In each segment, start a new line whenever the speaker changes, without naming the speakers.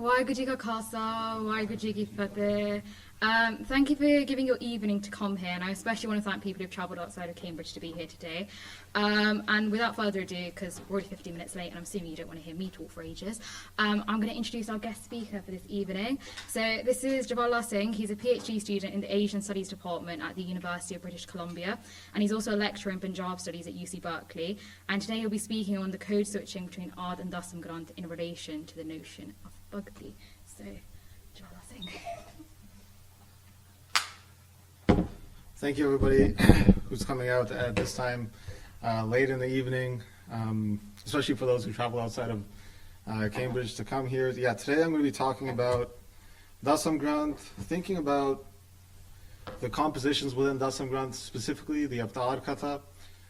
Waheguru Ji Ka Khalsa, Waheguru Ji Ki Fateh. Thank you for giving your evening to come here, and I especially want to thank people who've travelled outside of Cambridge to be here today. And without further ado, because we're already 15 minutes late and I'm assuming you don't want to hear me talk for ages, I'm going to introduce our guest speaker for this evening. So this is Jvala Singh. He's a PhD student in the Asian Studies Department at the University of British Columbia, and he's also a lecturer in Punjab Studies at UC Berkeley. And today he'll be speaking on the code switching between Adi and Dasam Granth in relation to the notion of bhakti. So, Jvala Singh.
Thank you, everybody who's coming out at this time late in the evening, especially for those who travel outside of Cambridge to come here. Yeah, today I'm going to be talking about Dasam Granth, thinking about the compositions within Dasam Granth, specifically the Avatar Katha,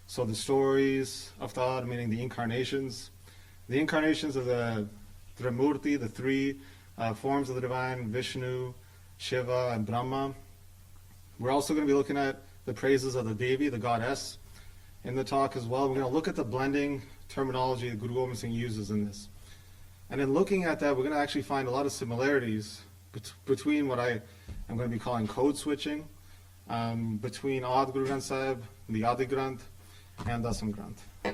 so the stories, Avatar meaning the incarnations of the Trimurti, the three forms of the divine, Vishnu, Shiva, and Brahma. We're also going to be looking at the praises of the Devi, the goddess, in the talk as well. We're going to look at the blending terminology that Guru Gobind Singh uses in this. And in looking at that, we're going to actually find a lot of similarities between what I am going to be calling code switching, between Adi Guru Granth Sahib, the Adi Granth, and Dasam Granth.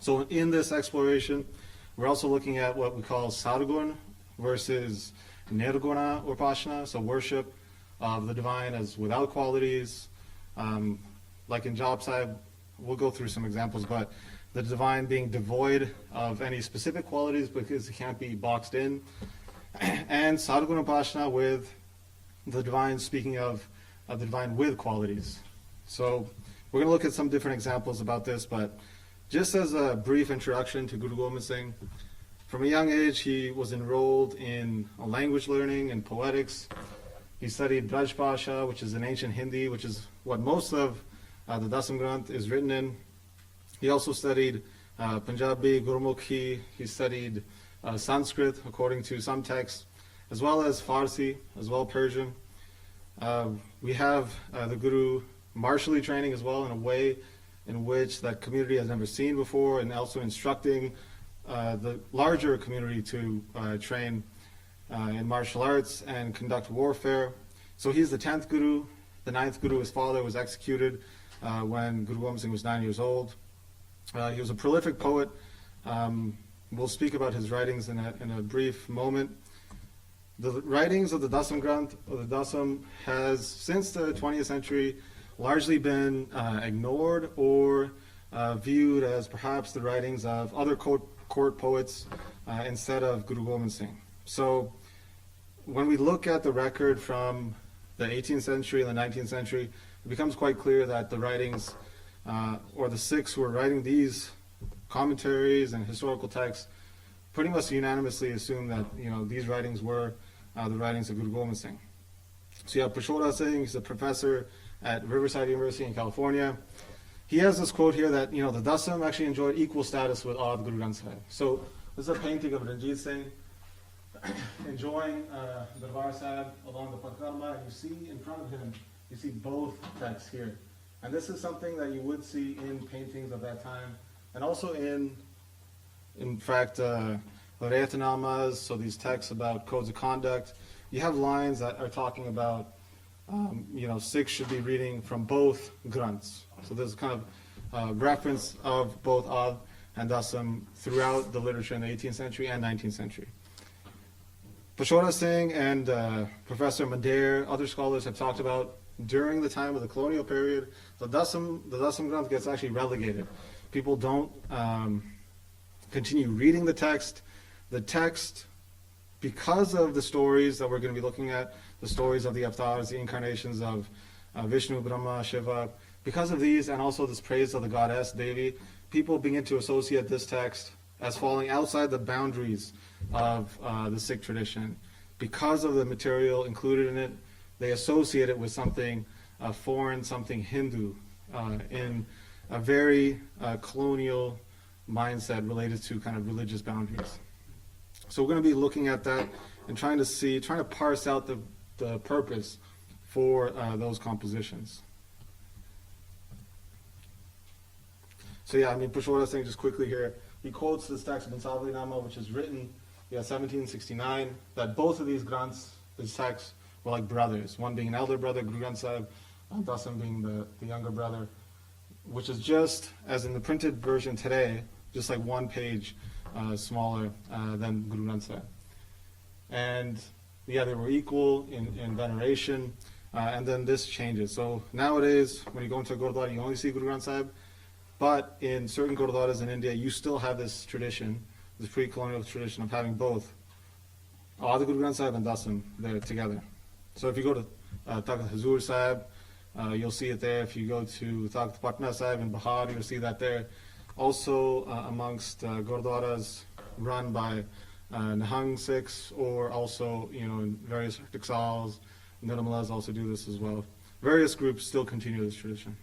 So in this exploration, we're also looking at what we call Sargun versus Nirguna Upasana, so worship of the divine as without qualities. Like in Jalab Sahib, we'll go through some examples, but the divine being devoid of any specific qualities because it can't be boxed in. And Sarguna Upasana with the divine, speaking of the divine with qualities. So we're going to look at some different examples about this, but just as a brief introduction to Guru Gobind Singh, from a young age he was enrolled in language learning and poetics. He studied Braj Bhasha, which is an ancient Hindi, which is what most of the Dasam Granth is written in. He also studied Punjabi, Gurmukhi. He studied Sanskrit, according to some texts, as well as Farsi, as well Persian. We have the Guru martially training as well in a way in which that community has never seen before, and also instructing the larger community to train in martial arts and conduct warfare. So he's the 10th Guru. The 9th Guru, his father, was executed when Guru Gobind Singh was 9 years old. He was a prolific poet. We'll speak about his writings in a brief moment. The writings of the Dasam Granth, or the Dasam, has since the 20th century largely been ignored or viewed as perhaps the writings of other court poets instead of Guru Gobind Singh. So when we look at the record from the 18th century and the 19th century, it becomes quite clear that the writings, or the Sikhs who were writing these commentaries and historical texts, pretty much unanimously assume that these writings were the writings of Guru Gobind Singh. So you have Suraj Singh, he's a professor at Riverside University in California. He has this quote here that the Dasam actually enjoyed equal status with Adi Guru Granth Sahib. So this is a painting of Ranjit Singh enjoying the Gurdwaras along the Pakrama, and you see in front of him, you see both texts here. And this is something that you would see in paintings of that time, and also in fact, Rayatanamas, so these texts about codes of conduct. You have lines that are talking about, Sikhs should be reading from both Granths. So there's kind of reference of both Adi and Dasam throughout the literature in the 18th century and 19th century. Suraj Singh and Professor Mandir, other scholars have talked about during the time of the colonial period, the Dasam Granth gets actually relegated. People don't continue reading the text. The text, because of the stories that we're going to be looking at, the stories of the avatars, the incarnations of Vishnu, Brahma, Shiva, because of these and also this praise of the goddess Devi, people begin to associate this text as falling outside the boundaries of the Sikh tradition. Because of the material included in it, they associate it with something foreign, something Hindu, in a very colonial mindset related to kind of religious boundaries. So we're going to be looking at that and trying to parse out the purpose for those compositions. So yeah, Suraj Singh, just quickly here, he quotes this text of Bansavali Nama, which is written 1769, that both of these Granths, these texts, were like brothers, one being an elder brother, Guru Granth Sahib, and Dasam being the younger brother, which is just, as in the printed version today, just like one page smaller than Guru Granth Sahib. And yeah, they were equal in veneration, and then this changes. So nowadays, when you go into a Gurdwara, you only see Guru Granth Sahib, but in certain Gurdwaras in India, you still have this tradition, this pre-colonial tradition of having both Adi Guru Granth Sahib and Dasam there together. So if you go to Takht Hazur Sahib, you'll see it there. If you go to Takht Patna Sahib in Bihar, you'll see that there. Also amongst Gurdwaras run by Nahang Sikhs, or also in various Tiksals, Nirmalas also do this as well. Various groups still continue this tradition.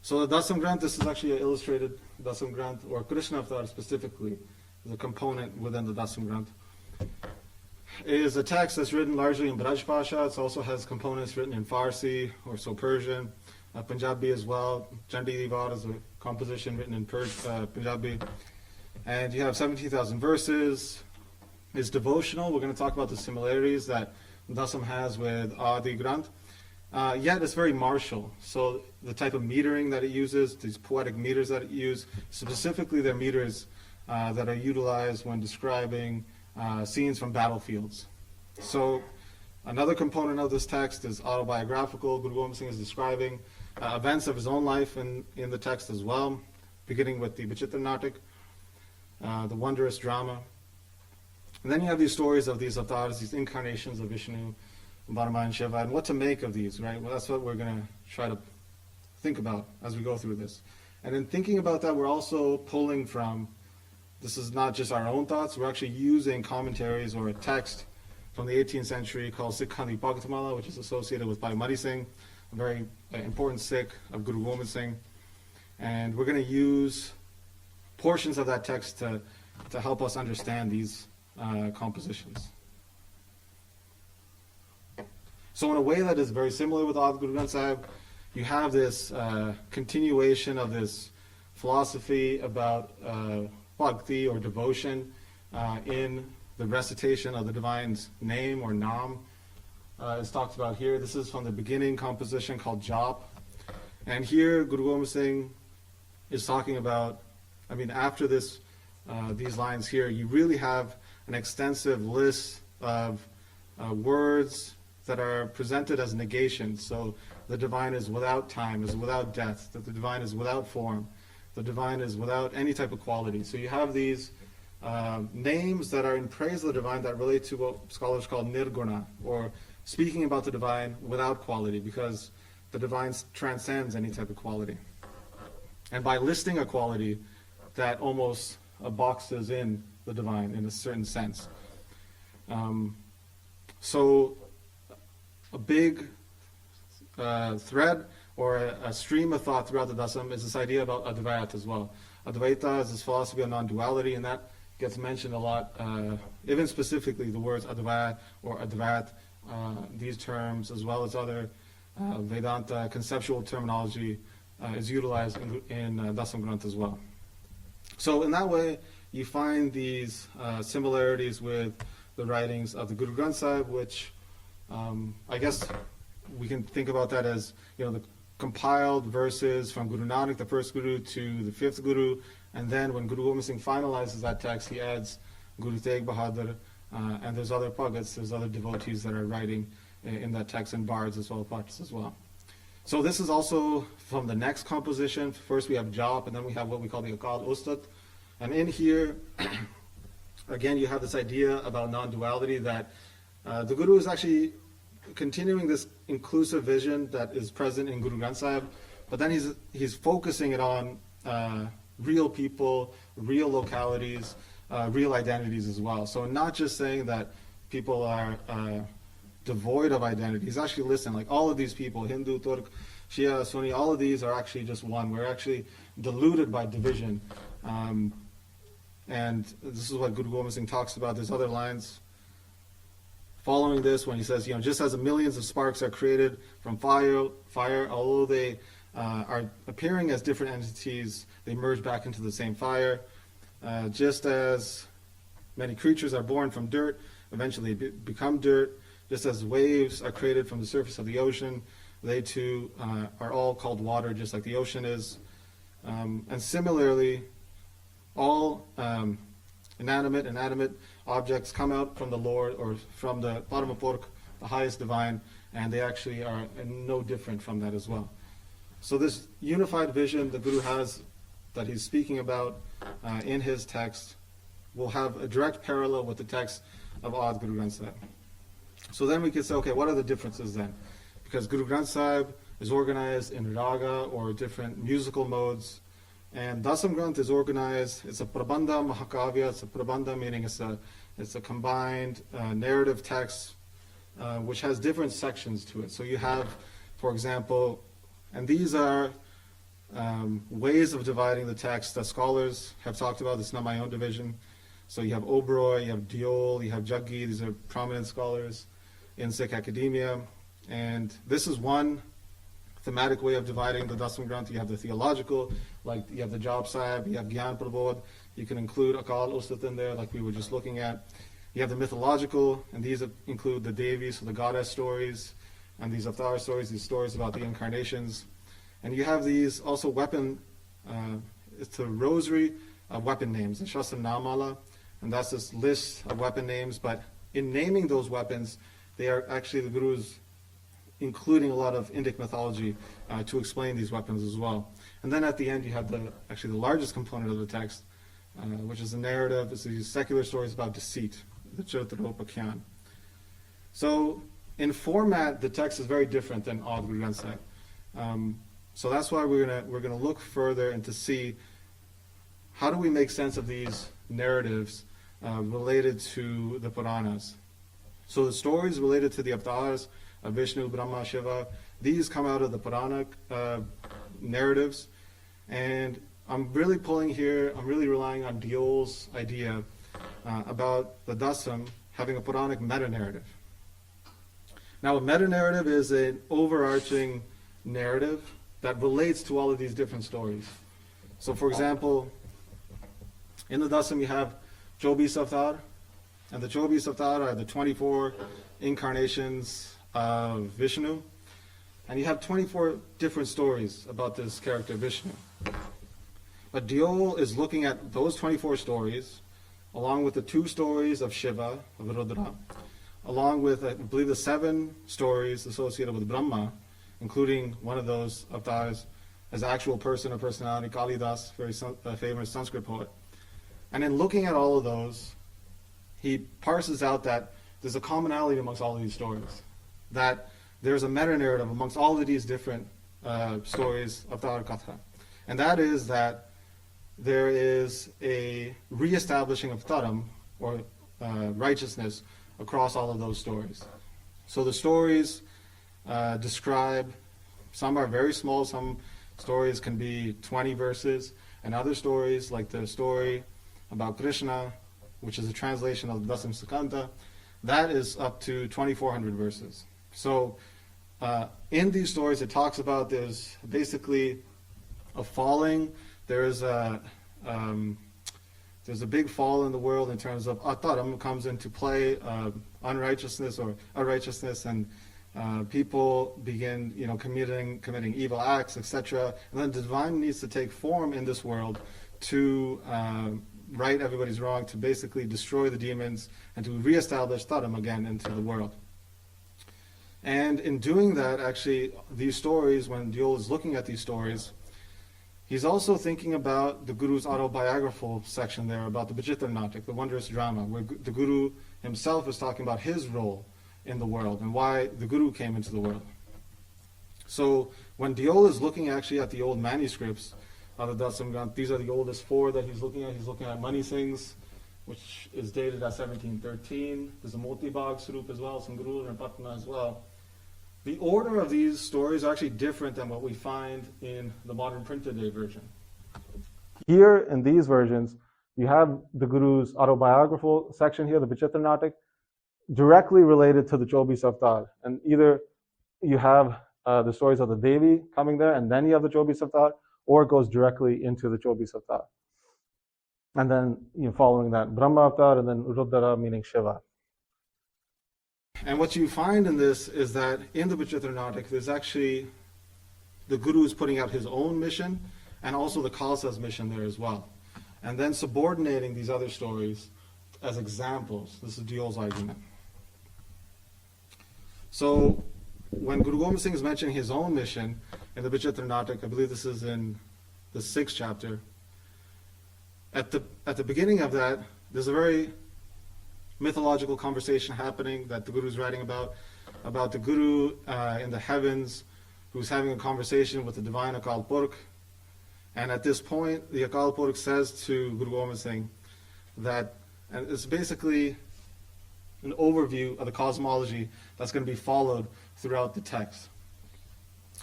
So the Dasam Granth, this is actually an illustrated Dasam Granth, or Krishna Avatar specifically, is a component within the Dasam Granth. It is a text that's written largely in Braj Pasha. It also has components written in Farsi, or so Persian, Punjabi as well. Chandi is a composition written in Punjabi. And you have 17,000 verses. It's devotional. We're going to talk about the similarities that Dasam has with Adi Granth. Yet it's very martial. So the type of metering that it uses, these poetic meters that it uses, specifically they're meters that are utilized when describing scenes from battlefields. So another component of this text is autobiographical. Guru Gobind Singh is describing events of his own life in the text as well, beginning with the Vichitra Natak, the wondrous drama. And then you have these stories of these avatars, these incarnations of Vishnu, Brahma and Shiva, and what to make of these, right? Well, that's what we're going to try to think about as we go through this. And in thinking about that, we're also pulling from, this is not just our own thoughts, we're actually using commentaries or a text from the 18th century called Sikhi Bhagatamala, which is associated with Bhai Mari Singh, a very important Sikh of Guru Gobind Singh. And we're going to use portions of that text to help us understand these compositions. So in a way that is very similar with Adi Guru Granth Sahib, you have this continuation of this philosophy about bhakti or devotion in the recitation of the divine's name or nam. Is talked about here. This is from the beginning composition called Jap. And here Guru Gobind Singh is talking about, after this, these lines here, you really have an extensive list of words that are presented as negations. So the divine is without time, is without death, that the divine is without form, the divine is without any type of quality. So you have these names that are in praise of the divine that relate to what scholars call nirguna, or speaking about the divine without quality, because the divine transcends any type of quality. And by listing a quality, that almost boxes in the divine in a certain sense. So a big thread or a stream of thought throughout the Dasam is this idea about Advaita as well. Advaita is this philosophy of non-duality, and that gets mentioned a lot, even specifically the words Advaita or Advait, these terms, as well as other Vedanta conceptual terminology is utilized in Dasam Granth as well. So in that way, you find these similarities with the writings of the Guru Granth Sahib, which I guess we can think about that as the compiled verses from Guru Nanak, the first Guru, to the fifth Guru, and then when Guru Gobind Singh finalizes that text, he adds Guru Tegh Bahadur, and there's other Bhagats, there's other devotees that are writing in that text, and bards as well, Bhaktas as well. So this is also from the next composition. First we have Jap, and then we have what we call the Akal Ustat. And in here, again, you have this idea about non-duality, that the Guru is actually continuing this inclusive vision that is present in Guru Granth Sahib, but then he's focusing it on real people, real localities, real identities as well. So not just saying that people are devoid of identity. He's actually listing, like, all of these people, Hindu, Turk, Shia, Sunni, all of these are actually just one. We're actually diluted by division. And this is what Guru Gobind Singh talks about. There's other lines following this when he says, just as the millions of sparks are created from fire, although they are appearing as different entities, they merge back into the same fire. Just as Many creatures are born from dirt, eventually become dirt. Just as waves are created from the surface of the ocean, they too are all called water, just like the ocean is. And similarly, all inanimate and animate objects come out from the Lord, or from the Paramapurk, the highest divine, and they actually are no different from that as well. So this unified vision the Guru has, that he's speaking about in his text, will have a direct parallel with the text of Adi Guru Granth Sahib. So then we can say, okay, what are the differences then? Because Guru Granth Sahib is organized in raga, or different musical modes, and Dasam Granth is organized, it's a prabandha mahakavya, it's a prabandha meaning it's a combined narrative text which has different sections to it. So you have, for example, and these are ways of dividing the text that scholars have talked about. This is not my own division. So you have Oberoi, you have Diol, you have Jaggi. These are prominent scholars in Sikh academia. And this is one thematic way of dividing the Dasam Granth. You have the theological, like you have the Jap Sahib, you have Gyan Prabodh. You can include Akal Ustat in there, like we were just looking at. You have the mythological, and these include the Devi, so the goddess stories, and these Avatar stories, these stories about the incarnations. And you have these also weapon, it's a rosary of weapon names, the Shastra Namala, and that's this list of weapon names. But in naming those weapons, they are actually the Guru's including a lot of Indic mythology to explain these weapons as well. And then at the end you have the largest component of the text, which is the narrative. It's these secular stories about deceit, the charitropakyan. So in format, the text is very different than Adi Guru Granth Sahib. So that's why we're gonna look further and to see how do we make sense of these narratives related to the Puranas. So the stories related to the avatars of Vishnu, Brahma, Shiva, these come out of the Puranic narratives, and I'm really relying on Diol's idea about the Dasam having a Puranic meta-narrative. Now, a meta-narrative is an overarching narrative that relates to all of these different stories. So, for example, in the Dasam you have 24 Avatar, and the 24 Avatar are the 24 incarnations of Vishnu, and you have 24 different stories about this character Vishnu. But Diol is looking at those 24 stories, along with the 2 stories of Shiva, of Rudra, along with, I believe, the 7 stories associated with Brahma, including one of those avatars as an actual person or personality, Kalidas, very famous Sanskrit poet. And in looking at all of those, he parses out that there's a commonality amongst all of these stories, that there's a meta-narrative amongst all of these different stories of Avatar Katha. And that is that there is a re-establishing of dharam, or righteousness, across all of those stories. So the stories describe, some are very small, some stories can be 20 verses, and other stories, like the story about Krishna, which is a translation of the Dasam Sukanta, that is up to 2,400 verses. So in these stories it talks about there's basically a falling, there's a big fall in the world in terms of ataram comes into play, unrighteousness or unrighteousness, and people begin, committing evil acts, etc. And then the divine needs to take form in this world to right everybody's wrong, to basically destroy the demons and to reestablish dharam again into the world. And in doing that, actually, these stories, when Diol is looking at these stories, he's also thinking about the Guru's autobiographical section there, about the Vichitra Natak, the wondrous drama, where the Guru himself is talking about his role in the world and why the Guru came into the world. So when Diol is looking actually at the old manuscripts of the Dasam Granth, these are the oldest 4 that he's looking at. He's looking at Mani Singh's, which is dated at 1713. There's a Motibag Swarup as well, some Guru and Patna as well. The order of these stories are actually different than what we find in the modern printed day version. Here in these versions, you have the Guru's autobiographical section here, the Vichitra Natak, directly related to the 24 Avatar. And either you have the stories of the Devi coming there, and then you have the 24 Avatar, or it goes directly into the 24 Avatar. And then following that, Brahma Avatar, and then Rudra meaning Shiva. And what you find in this is that in the Vichitra Natak, there's actually the Guru is putting out his own mission and also the Khalsa's mission there as well. And then subordinating these other stories as examples. This is Diol's argument. So when Guru Gobind Singh is mentioning his own mission in the Vichitra Natak, I believe this is in the 6th chapter, at the beginning of that, there's a very mythological conversation happening that the Guru is writing about the Guru in the heavens who's having a conversation with the divine Akal Purkh. And at this point, the Akal Purkh says to Guru Gobind Singh that, and it's basically an overview of the cosmology that's going to be followed throughout the text.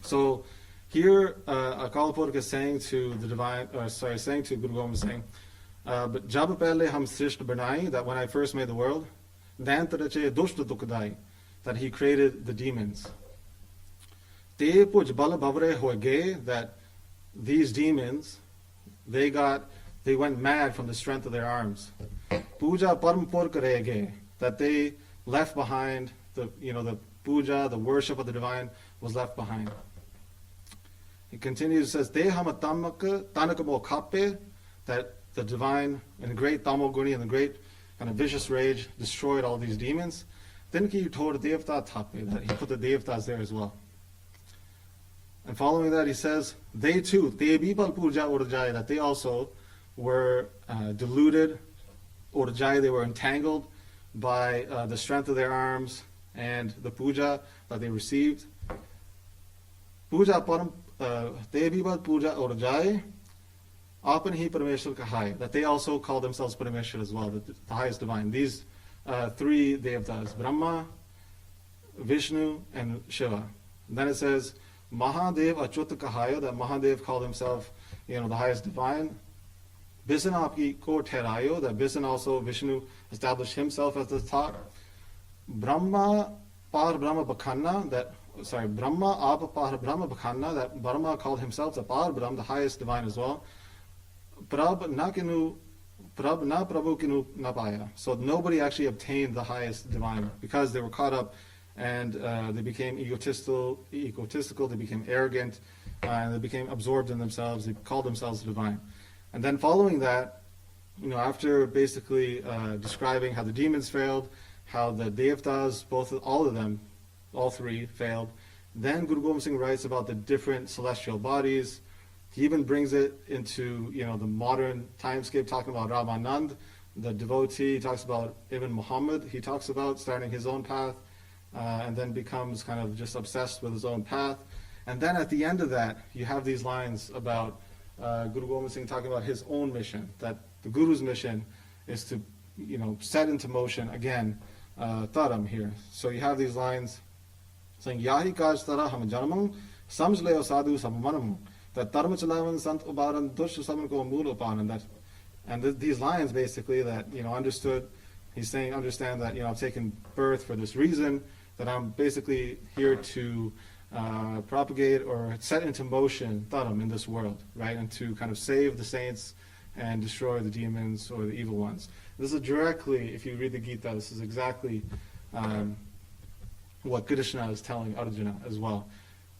So here, Akal Purkh is saying to saying to Guru Gobind Singh, but jab pehle hum srisht banai, that when I first made the world, dant rache dushta dukhdai, that he created the demons. Te puj bal bhavre hoge, that these demons, they went mad from the strength of their arms. Puja param purk rege, that they left behind the puja, the worship of the divine was left behind. He continues, says, Te hama tanakamo kape, that the divine and the great Tamoguni and the great kind of vicious rage destroyed all these demons. Then he told Devta tape, that he put the Devtas there as well. And following that, he says, they too, Te bipal puja urjai, that they also were deluded, urjai, they were entangled by the strength of their arms and the puja that they received. Puja param Te bipal puja urjai, apan hi Parameshwar kahai, that they also call themselves Parameshwar as well, the highest divine. These 3 Devtas, Brahma, Vishnu, and Shiva. And then it says, Mahadev Achyuta kahaya, that Mahadev called himself, the highest divine. Bisan apki ko therayo, that Bisan also, Vishnu, established himself as the top. Brahma par Brahma bakhanna, Brahma ap par Brahma bakhanna, that Brahma called himself the par Brahma, the highest divine as well. Prab na prabhu kinu na paya. So nobody actually obtained the highest divine because they were caught up and they became egotistical, they became arrogant, and they became absorbed in themselves. They called themselves divine. And then following that, after basically describing how the demons failed, how the Devtas, all of them, all 3 failed, then Guru Gobind Singh writes about the different celestial bodies. He even brings it into the modern timescape, talking about Ramanand, the devotee. He talks about Ibn Muhammad. He talks about starting his own path, and then becomes kind of just obsessed with his own path. And then at the end of that, you have these lines about Guru Gobind Singh talking about his own mission, that the Guru's mission is to set into motion again Taram here. So you have these lines saying, Yahi kaj tara ham janamang, samj leo sadhu sammanam, that Dharma chalavan sant ubaran dush saman ko mool upanan, and these lines basically that understood, he's saying understand that I've taken birth for this reason, that I'm basically here to propagate or set into motion Dharam in this world, right, and to kind of save the saints and destroy the demons or the evil ones. This is directly, if you read the Gita, this is exactly what Krishna is telling Arjuna as well.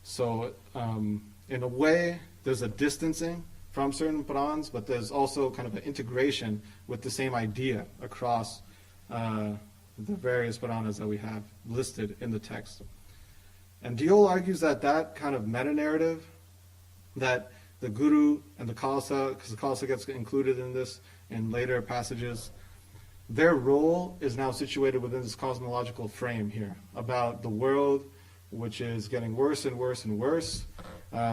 So in a way, there's a distancing from certain Purans, but there's also kind of an integration with the same idea across the various Puranas that we have listed in the text. And Diol argues that kind of meta-narrative, that the Guru and the Khalsa, because the Khalsa gets included in this in later passages, their role is now situated within this cosmological frame here, about the world which is getting worse and worse and worse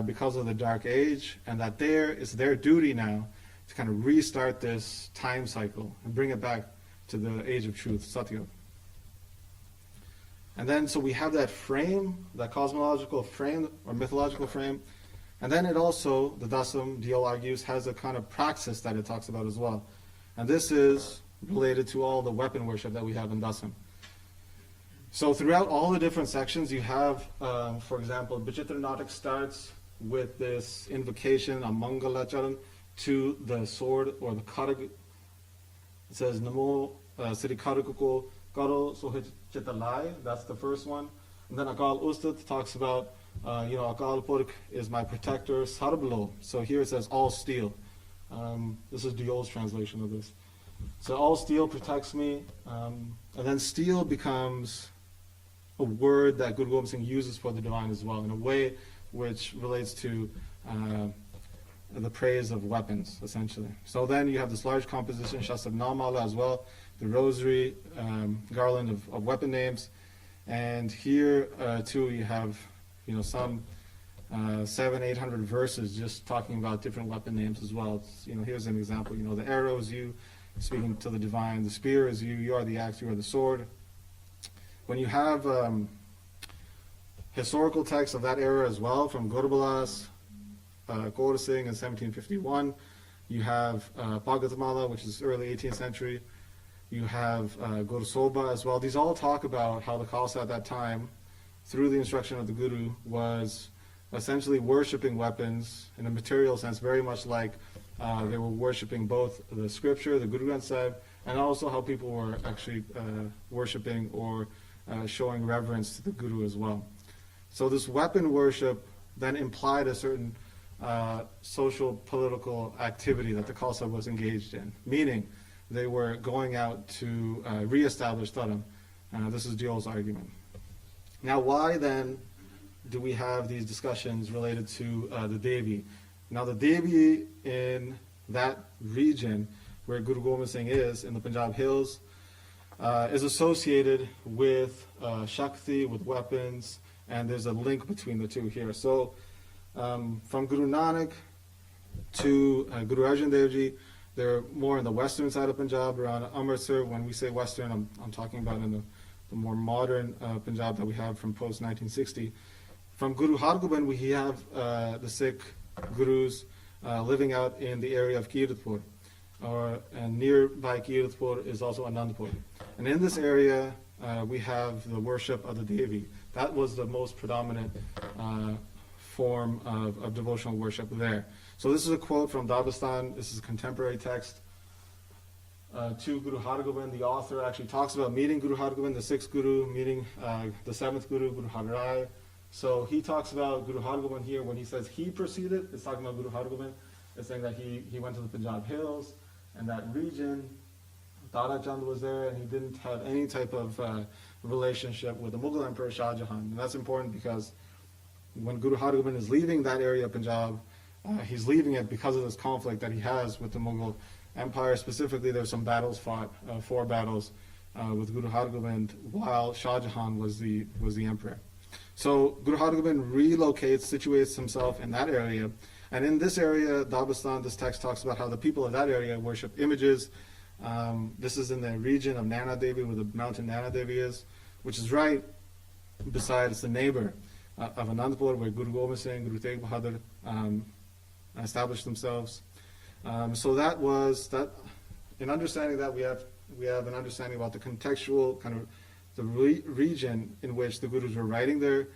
because of the Dark Age, and that it's their duty now to kind of restart this time cycle and bring it back to the age of truth, Satya. And then, so we have that frame, that cosmological frame or mythological frame, and then it also, the Dasam, Diol argues, has a kind of praxis that it talks about as well. And this is related to all the weapon worship that we have in Dasam. So throughout all the different sections, you have, for example, Vichitra Natak starts with this invocation, a Mangala Charan, to the sword or the Kharag, It says Namo Sri Karikuko Karo Sohit Chitalai. That's the first one. And then Akal Ustat talks about, Akal Purk is my protector, Sarbloh. So here it says all steel. This is Diol's translation of this. So all steel protects me. And then steel becomes a word that Guru Gobind Singh uses for the divine as well, in a way which relates to the praise of weapons, essentially. So then you have this large composition, Shastra Namala as well, the rosary, garland of weapon names. And here, too, you have, some 700-800 verses just talking about different weapon names as well. Here's an example. The arrow is you, speaking to the divine. The spear is you. You are the axe. You are the sword. When you have historical texts of that era as well, from Gurdwaras, Jvala Singh in 1751, you have Bhagatamala, which is early 18th century. You have Gursoba as well. These all talk about how the Khalsa at that time, through the instruction of the Guru, was essentially worshipping weapons in a material sense, very much like they were worshipping both the scripture, the Guru Granth Sahib, and also how people were actually worshipping or showing reverence to the Guru as well. So this weapon worship then implied a certain social, political activity that the Khalsa was engaged in, meaning they were going out to re-establish Dharam. This is Diol's argument. Now, why then do we have these discussions related to the Devi? Now, the Devi in that region where Guru Gobind Singh is, in the Punjab Hills, is associated with Shakti, with weapons, and there's a link between the two here. So, from Guru Nanak to Guru Arjan Dev Ji, they're more in the western side of Punjab, around Amritsar. When we say western, I'm talking about in the more modern Punjab that we have from post-1960. From Guru Har Gobind, we have the Sikh Gurus living out in the area of Kirtpur. And nearby Kirtpur is also Anandpur. And in this area, we have the worship of the Devi. That was the most predominant form of devotional worship there. So this is a quote from Dabistan. This is a contemporary text to Guru Har Gobind. The author actually talks about meeting Guru Har Gobind, the sixth Guru, meeting the seventh Guru, Guru Har Rai. So he talks about Guru Har Gobind here. When he says he proceeded, it's talking about Guru Har Gobind. It's saying that he went to the Punjab Hills and that region. Dara Chand was there, and he didn't have any type of relationship with the Mughal Emperor Shah Jahan. And that's important because when Guru Har Gobind is leaving that area of Punjab, he's leaving it because of this conflict that he has with the Mughal Empire. Specifically, there's some battles fought, 4 battles with Guru Har Gobind while Shah Jahan was the emperor. So Guru Har Gobind relocates, situates himself in that area. And in this area, Dabistan, this text talks about how the people of that area worship images. This is in the region of Nana Devi, where the mountain Nana Devi is, which is right beside, it's the neighbor of Anandpur, where Guru Gobind Singh, Guru Tegh Bahadur established themselves. So that was that. In understanding that, we have an understanding about the contextual kind of the region in which the Gurus were writing their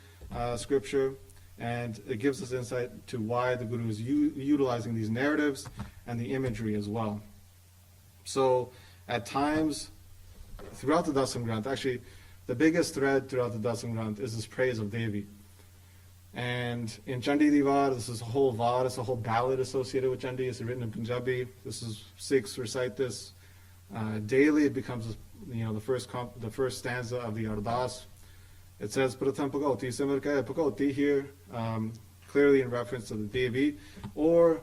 scripture, and it gives us insight to why the Guru is utilizing these narratives and the imagery as well. So at times, throughout the Dasam Granth, actually the biggest thread throughout the Dasam Granth is this praise of Devi. And in Chandi Divar, this is a whole var, it's a whole ballad associated with Chandi. It's written in Punjabi. This is Sikhs recite this daily. It becomes the first stanza of the Ardas. It says Pratham Pagoti Simar Kaya Pagoti here, clearly in reference to the Devi, or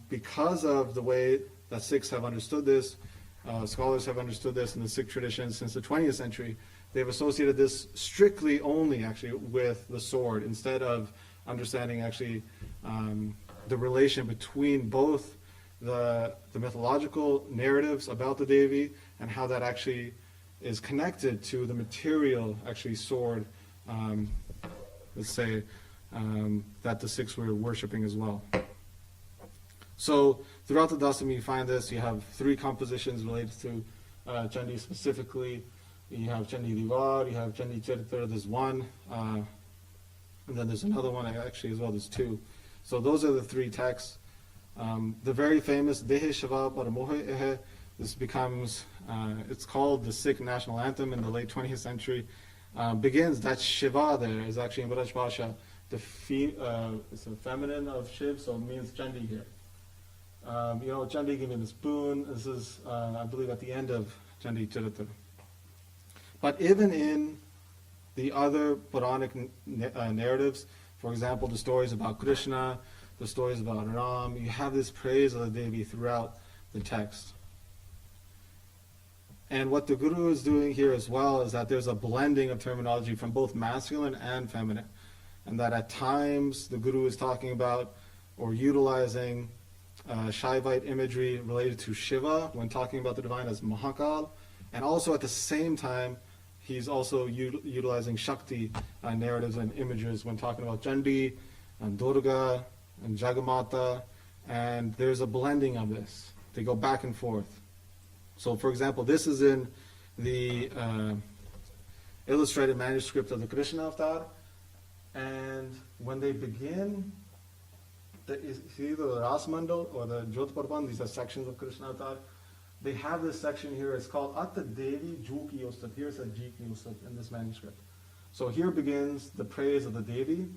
because of the way that Sikhs have understood this, scholars have understood this in the Sikh tradition since the 20th century. They've associated this strictly only actually with the sword, instead of understanding actually the relation between both the mythological narratives about the Devi and how that actually is connected to the material actually sword, let's say, that the Sikhs were worshipping as well. So throughout the Dasam you find this. You have 3 compositions related to Chandi specifically. You have Chandi Divar, you have Chandi Charitra, there's 1, and then there's another one actually as well, there's 2. So those are the 3 texts. The very famous Dehe Shava Paramohe Ehe, this becomes, it's called the Sikh national anthem in the late 20th century, begins, that Shiva there is actually in Braj Bhasha, it's a feminine of Shiv, so it means Chandi here. Chandi gave me this boon. This is, I believe, at the end of Chandi Charitra. But even in the other Puranic narratives, for example, the stories about Krishna, the stories about Ram, you have this praise of the Devi throughout the text. And what the Guru is doing here as well is that there's a blending of terminology from both masculine and feminine. And that at times the Guru is talking about or utilizing Shaivite imagery related to Shiva when talking about the divine as Mahakal. And also at the same time, he's also utilizing Shakti narratives and images when talking about Chandi and Durga and Jagamata. And there's a blending of this. They go back and forth. So, for example, this is in the illustrated manuscript of the Krishna Avatar. And when they begin, it's either the Rasmandal or the Jyotparban, these are sections of Krishna Avatar. They have this section here, it's called Atta Devi Juki Ustat. Here it says Jiki Ustat in this manuscript. So here begins the praise of the Devi.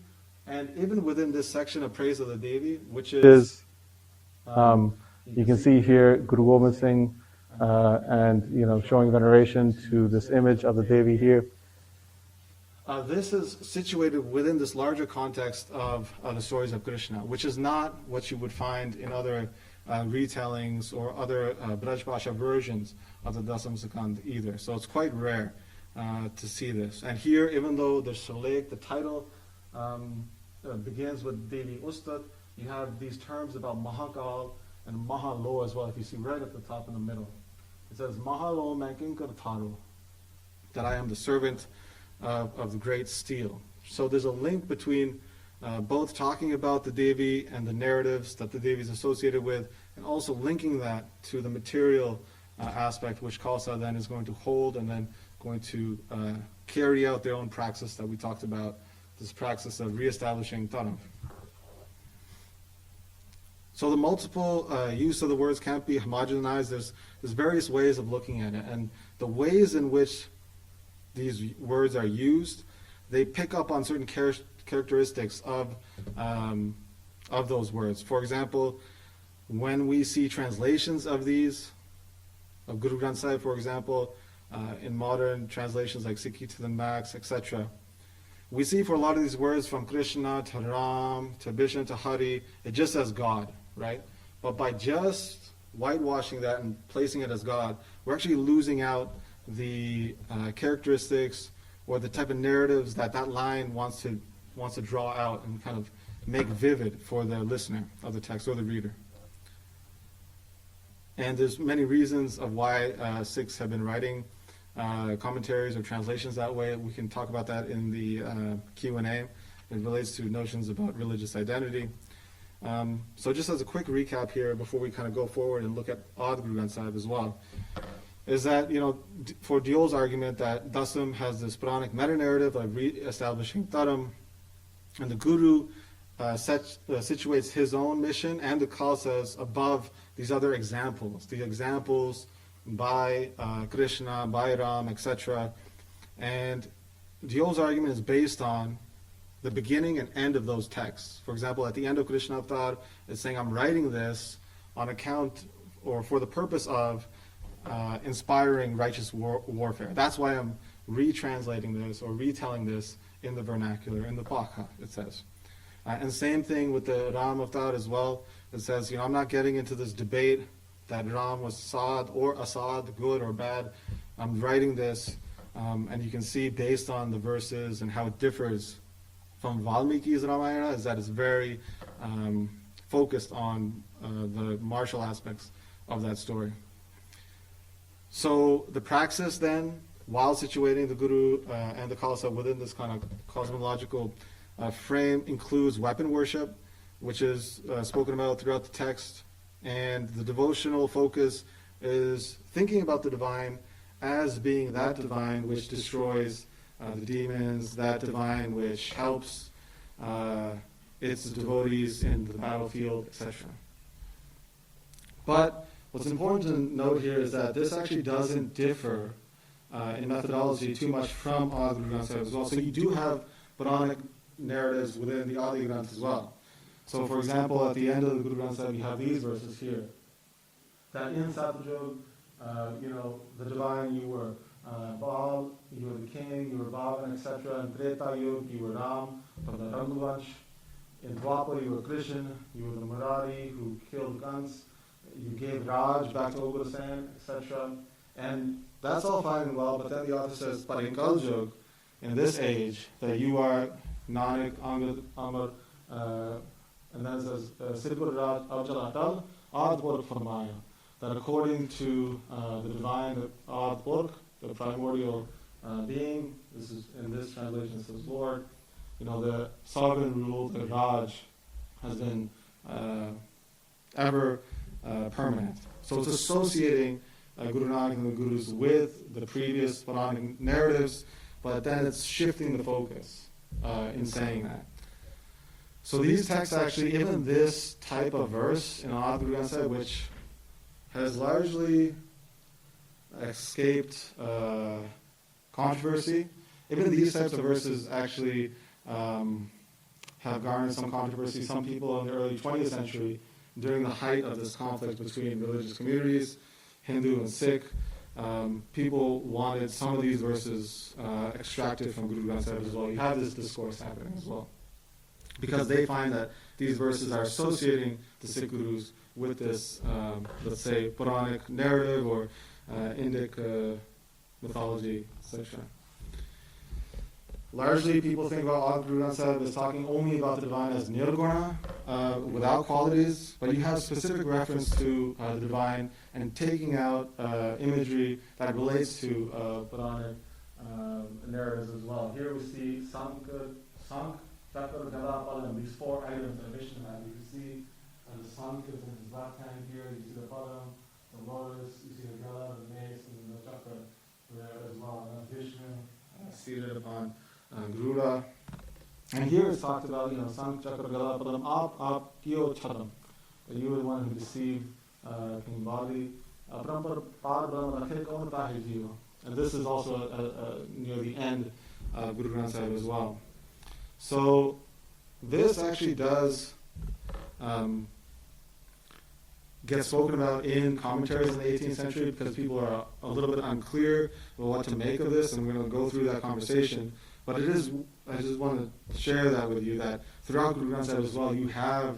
And even within this section of praise of the Devi, which is, you can see here Guru Gobind Singh, and showing veneration to this image of the Devi here. This is situated within this larger context of the stories of Krishna, which is not what you would find in other retellings or other Braj Bhasha versions of the Dasam Granth either. So it's quite rare to see this. And here, even though the Shalek, the title, begins with Devi Ustat, you have these terms about Mahakal and Mahalo as well, if you see right at the top in the middle. It says, Mahalo Mankinkar Tharu, that I am the servant of the great steel. So there's a link between both talking about the Devi and the narratives that the Devi is associated with, and also linking that to the material aspect which Khalsa then is going to hold and then going to carry out their own praxis that we talked about, this praxis of re-establishing Dharam. So the multiple use of the words can't be homogenized. There's various ways of looking at it, and the ways in which these words are used, they pick up on certain characteristics of those words. For example, when we see translations of these, of Guru Granth Sahib, for example, in modern translations like Sikhi to the Max, etc., we see for a lot of these words from Krishna to Ram to Vishnu to Hari, it just says God, right? But by just whitewashing that and placing it as God, we're actually losing out the characteristics or the type of narratives that line wants to draw out and kind of make vivid for the listener of the text or the reader. And there's many reasons of why Sikhs have been writing commentaries or translations that way. We can talk about that in the Q&A. It relates to notions about religious identity. So just as a quick recap here before we kind of go forward and look at Adi Guru Granth Sahib as well, is that, for Diol's argument that Dasam has this Puranic Metanarrative of re-establishing Dharam, and the Guru situates his own mission and the Khalsas above these other examples, the examples by Krishna, by Ram, etc. And Diol's argument is based on the beginning and end of those texts. For example, at the end of Krishna Avatar, it's saying, I'm writing this on account or for the purpose of inspiring righteous warfare. That's why I'm retranslating this or retelling this in the vernacular, in the Pakha, it says. And same thing with the Ram Avatar as well. It says, I'm not getting into this debate that Ram was Saad or Asad, good or bad. I'm writing this, and you can see based on the verses and how it differs from Valmiki's Ramayana, is that it's very focused on the martial aspects of that story. So the praxis then, while situating the Guru and the Khalsa within this kind of cosmological frame, includes weapon worship, which is spoken about throughout the text, and the devotional focus is thinking about the divine as being that divine which destroys the demons, that divine which helps its devotees in the battlefield, etc. But what's important to note here is that this actually doesn't differ in methodology too much from Adi Guru Granth as well. So you do have Puranic narratives within the Adi Granth as well. So for example, at the end of the Guru Granth Sahib, you have these verses here. That in Satyajug, the divine, you were Baal, you were the king, you were Bhavan, etc. In Treta Yug, you were Ram from the Raghuvansh. In Dwapar, you were Krishna, you were the Murari who killed Kans. You gave Raj back to Ugrasen, etc. And that's all fine and well, but then the author says, but in Kaljug, in this age, that you are Nanak, Angad, Amar, and then it says, Siddhgur Raj Avjalatal, Adpurk Farmaya. That according to the divine Adpurk, the primordial being, this is in this translation it says Lord, the sovereign rule, the Raj, has been ever permanent. So it's associating Guru Nanak and the Gurus with the previous Puranic narratives, but then it's shifting the focus in saying that. So these texts actually, even this type of verse in Adi Guru Granth, which has largely escaped controversy, even these types of verses actually have garnered some controversy. Some people in the early 20th century, during the height of this conflict between religious communities, Hindu and Sikh, people wanted some of these verses extracted from Guru Granth Sahib as well. You have this discourse happening as well, because they find that these verses are associating the Sikh Gurus with this, let's say, Puranic narrative or Indic mythology, etc. Largely, people think about Adi Guru Granth Sahib as talking only about the divine as nirguna, without qualities, but you have specific reference to the divine and taking out imagery that relates to Puranic narratives as well. Here we see Sank, Chakra, Gada, Palam, these four items that Vishnu had. You can see the Sank is in his left hand here, you see the Palam, the lotus, you see the Gada, the mace, and the Chakra there as well. And Vishnu seated upon Garuda. And here it's talked about, Sank, Chakra, Gada, Palam, Ap, Kyo, Chatam. You were the one who deceived King Bali. And this is also near the end of Guru Granth Sahib as well. So this actually does get spoken about in commentaries in the 18th century because people are a little bit unclear about what to make of this, and we're going to go through that conversation. But I just want to share that with you, that throughout Guru Granth Sahib as well, you have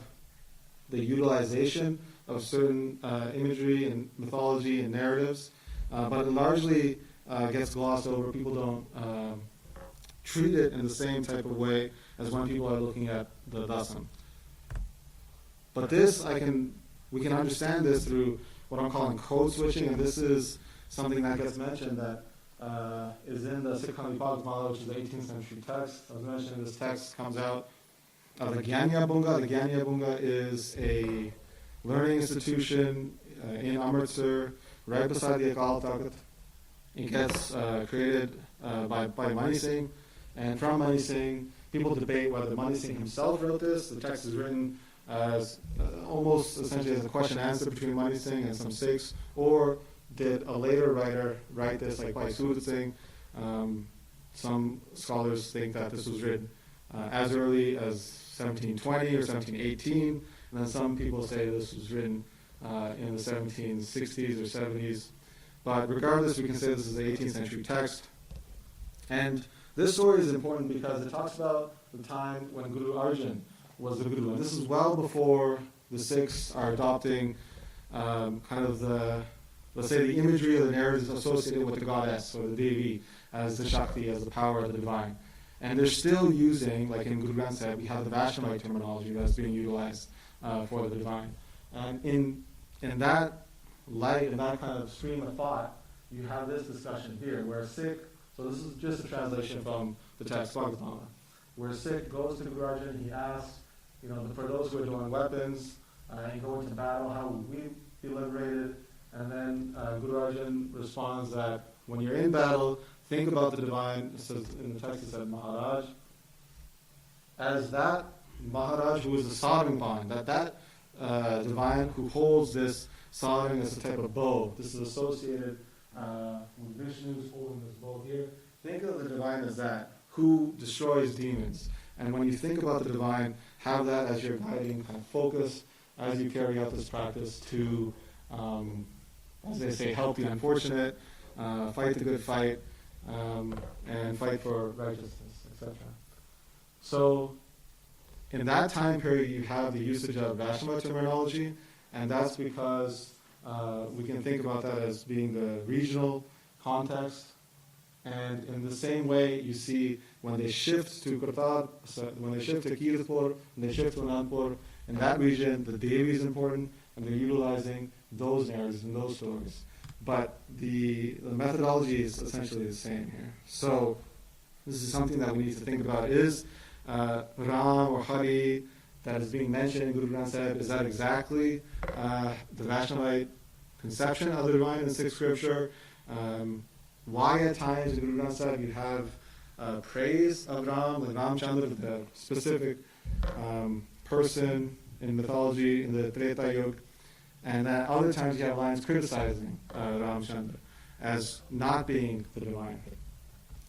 the utilization of certain imagery and mythology and narratives, but it largely gets glossed over. People don't treat it in the same type of way as when people are looking at the Dasam. But this, we can understand this through what I'm calling code switching, and this is something that gets mentioned that is in the Sikh Pagmala, which is the 18th century text. I was mentioning this text comes out of the Gyanya Bunga. The Gyanya Bunga is a learning institution in Amritsar, right beside the Akal Takht. It gets created by Mani Singh, and from Mani Singh, people debate whether Mani Singh himself wrote this. The text is written as almost essentially as a question-answer between Mani Singh and some Sikhs, or did a later writer write this, like Bhai Suraj Singh? Some scholars think that this was written as early as 1720 or 1718, and then some people say this was written in the 1760s or 70s. But regardless, we can say this is the 18th century text. And this story is important because it talks about the time when Guru Arjan was the Guru. And this is well before the Sikhs are adopting kind of the, let's say, the imagery or the narratives associated with the goddess or the Devi as the Shakti, as the power of the divine. And they're still using, like in Guru Granth Sahib, we have the Vaishnavite terminology that's being utilized for the divine. And in that light, in that kind of stream of thought, you have this discussion here, where Sikh, so this is just a translation from the text, Bhagavad, where Sikh goes to Guru Arjan, he asks, for those who are doing weapons and go into battle, how would we be liberated? And then Guru Arjan responds that when you're in battle, think about the divine. It says in the text, it said Maharaj, as that Maharaj who is the sovereign divine, that divine who holds this sawing is a type of bow. This is associated with Vishnu's holding this bow here. Think of the divine as that, who destroys demons. And when you think about the divine, have that as your guiding kind of focus as you carry out this practice to, as they say, help the unfortunate, fight the good fight, and fight for righteousness, etc. So, in that time period, you have the usage of Vaishnava terminology, and that's because we can think about that as being the regional context. And in the same way, you see when they shift to Kurtar, when they shift to Kirtpur, when they shift to Anandpur, in that region, the Devi is important, and they're utilizing those narratives and those stories. But the methodology is essentially the same here. So this is something that we need to think about. Is Ram or Hari that is being mentioned in Guru Granth Sahib, is that exactly the Vaishnavite conception of the divine in the sixth scripture? Why at times in Guru Granth Sahib you have praise of Ram, like Ramchandra, the specific person in mythology in the Treta Yuga, and at other times you have lines criticizing Ramchandra as not being the divine.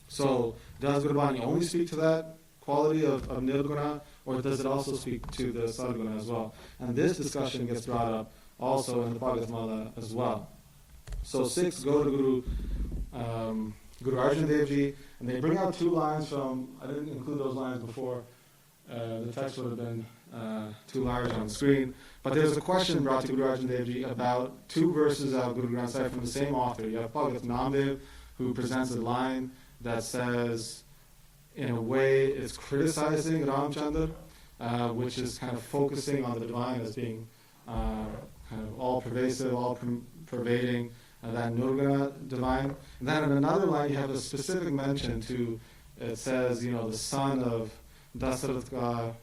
So does Gurbani only speak to that quality of Nirguna, or does it also speak to the Sadguna as well? And this discussion gets brought up also in the Bhagavat as well. So 6 go to Guru Arjan Dev Ji, and they bring out 2 lines from, I didn't include those lines before, the text would have been too large on the screen, but there's a question brought to Guru Arjan Dev Ji about 2 verses out of Guru Granth Sahib from the same author. You have Bhagavat Namdev, who presents a line that says, in a way, it's criticizing Ramchandra, which is kind of focusing on the divine as being kind of all-pervasive, all-pervading, that Nirguna divine. And then in another line, you have a specific mention to, it says, the son of Dasarath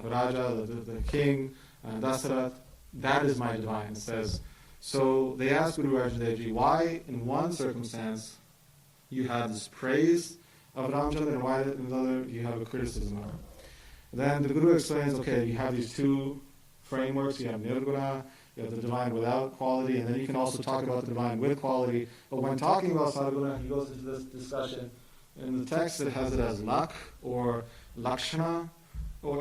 Raja, the king, Dasarath, that is my divine, it says. So they asked Guru Arjan Dev Ji, why in one circumstance you have this praise of Ramchandra, and why in another you have a criticism of it? Then the Guru explains, okay, you have these 2 frameworks, you have Nirguna, you have the divine without quality, and then you can also talk about the divine with quality. But when talking about Sadguna, he goes into this discussion. In the text, it has it as Lak or Lakshana,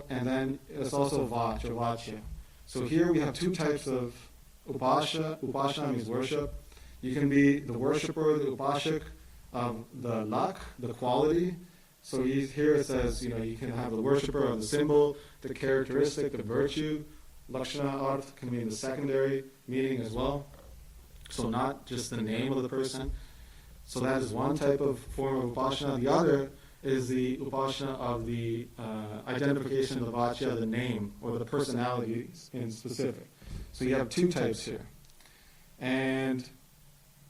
and then it's also Vach or Vachya. So here we have 2 types of Upasha. Upasana means worship. You can be the worshipper, the Upashak of the Lak, the quality. So here it says, you can have the worshipper of the symbol, the characteristic, the virtue. Lakshana Arth can mean the secondary meaning as well. So not just the name of the person. So that is one type of form of Upasana. The other is the Upasana of the identification of the Vachya, the name, or the personality in specific. So you have 2 types here. And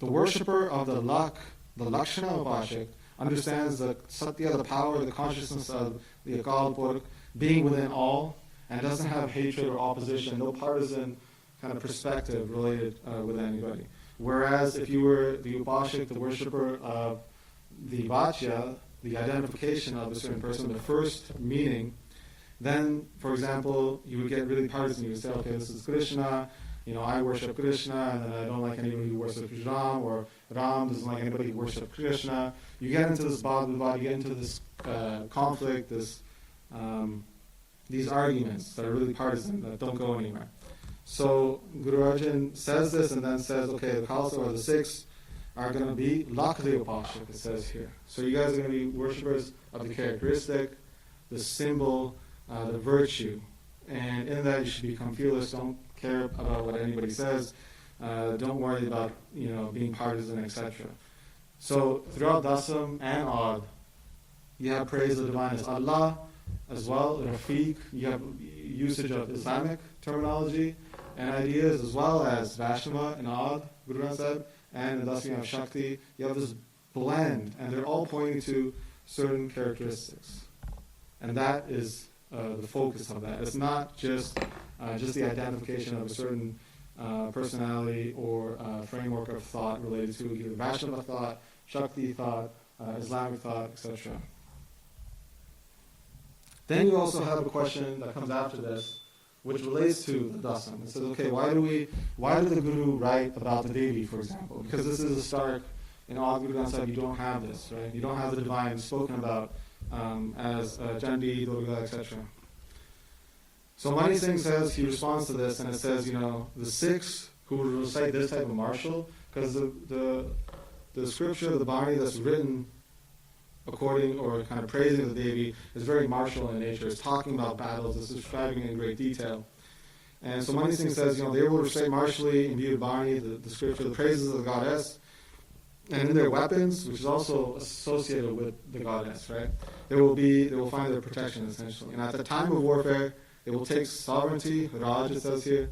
the worshipper of the Lak, the Lakshana Upashak, understands the Satya, the power, the consciousness of the Akal Purakh being within all, and doesn't have hatred or opposition, no partisan kind of perspective related with anybody. Whereas if you were the Upashak, the worshipper of the Vachya, the identification of a certain person, the first meaning, then, for example, you would get really partisan. You would say, okay, this is Krishna, I worship Krishna, and then I don't like anybody who worships Ram, or Ram doesn't like anybody who worships Krishna. You get into this bhagavad, you get into this conflict, these arguments that are really partisan, that don't go anywhere. So Guru Arjan says this and then says, okay, the Khalsa or the 6 are going to be Lakde Upashak, it says here. So you guys are going to be worshippers of the characteristic, the symbol, the virtue. And in that you should become fearless, don't care about what anybody says, don't worry about being partisan, etc. So throughout Dasam and Ad, you have praise of the divine as Allah, as well, Rafiq, you have usage of Islamic terminology and ideas, as well as Vaishnava and Ad, Guru Granth Sahib, and in Dasam you have Shakti. You have this blend, and they're all pointing to certain characteristics. And that is the focus of that. It's not just the identification of a certain personality or framework of thought related to either Vaishnava thought, Shakti thought, Islamic thought, etc. Then you also have a question that comes after this, which relates to the Dasam. It says, okay, why did the Guru write about the Devi, for example? Because this is a stark, in Adi Guru Granth, you don't have this, right? You don't have the divine spoken about as Chandi, Durga, etc. So Mani Singh says, he responds to this, and it says, the Sikhs who recite this type of martial, because the scripture, the Bani that's written according or kind of praising the Devi is very martial in nature. It's talking about battles, it's describing in great detail. And so Mani Singh says, they will recite martially in view of Bani, the scripture, the praises of the goddess, and in their weapons, which is also associated with the goddess, right? They will find their protection, essentially. And at the time of warfare, they will take sovereignty, Raj it says here,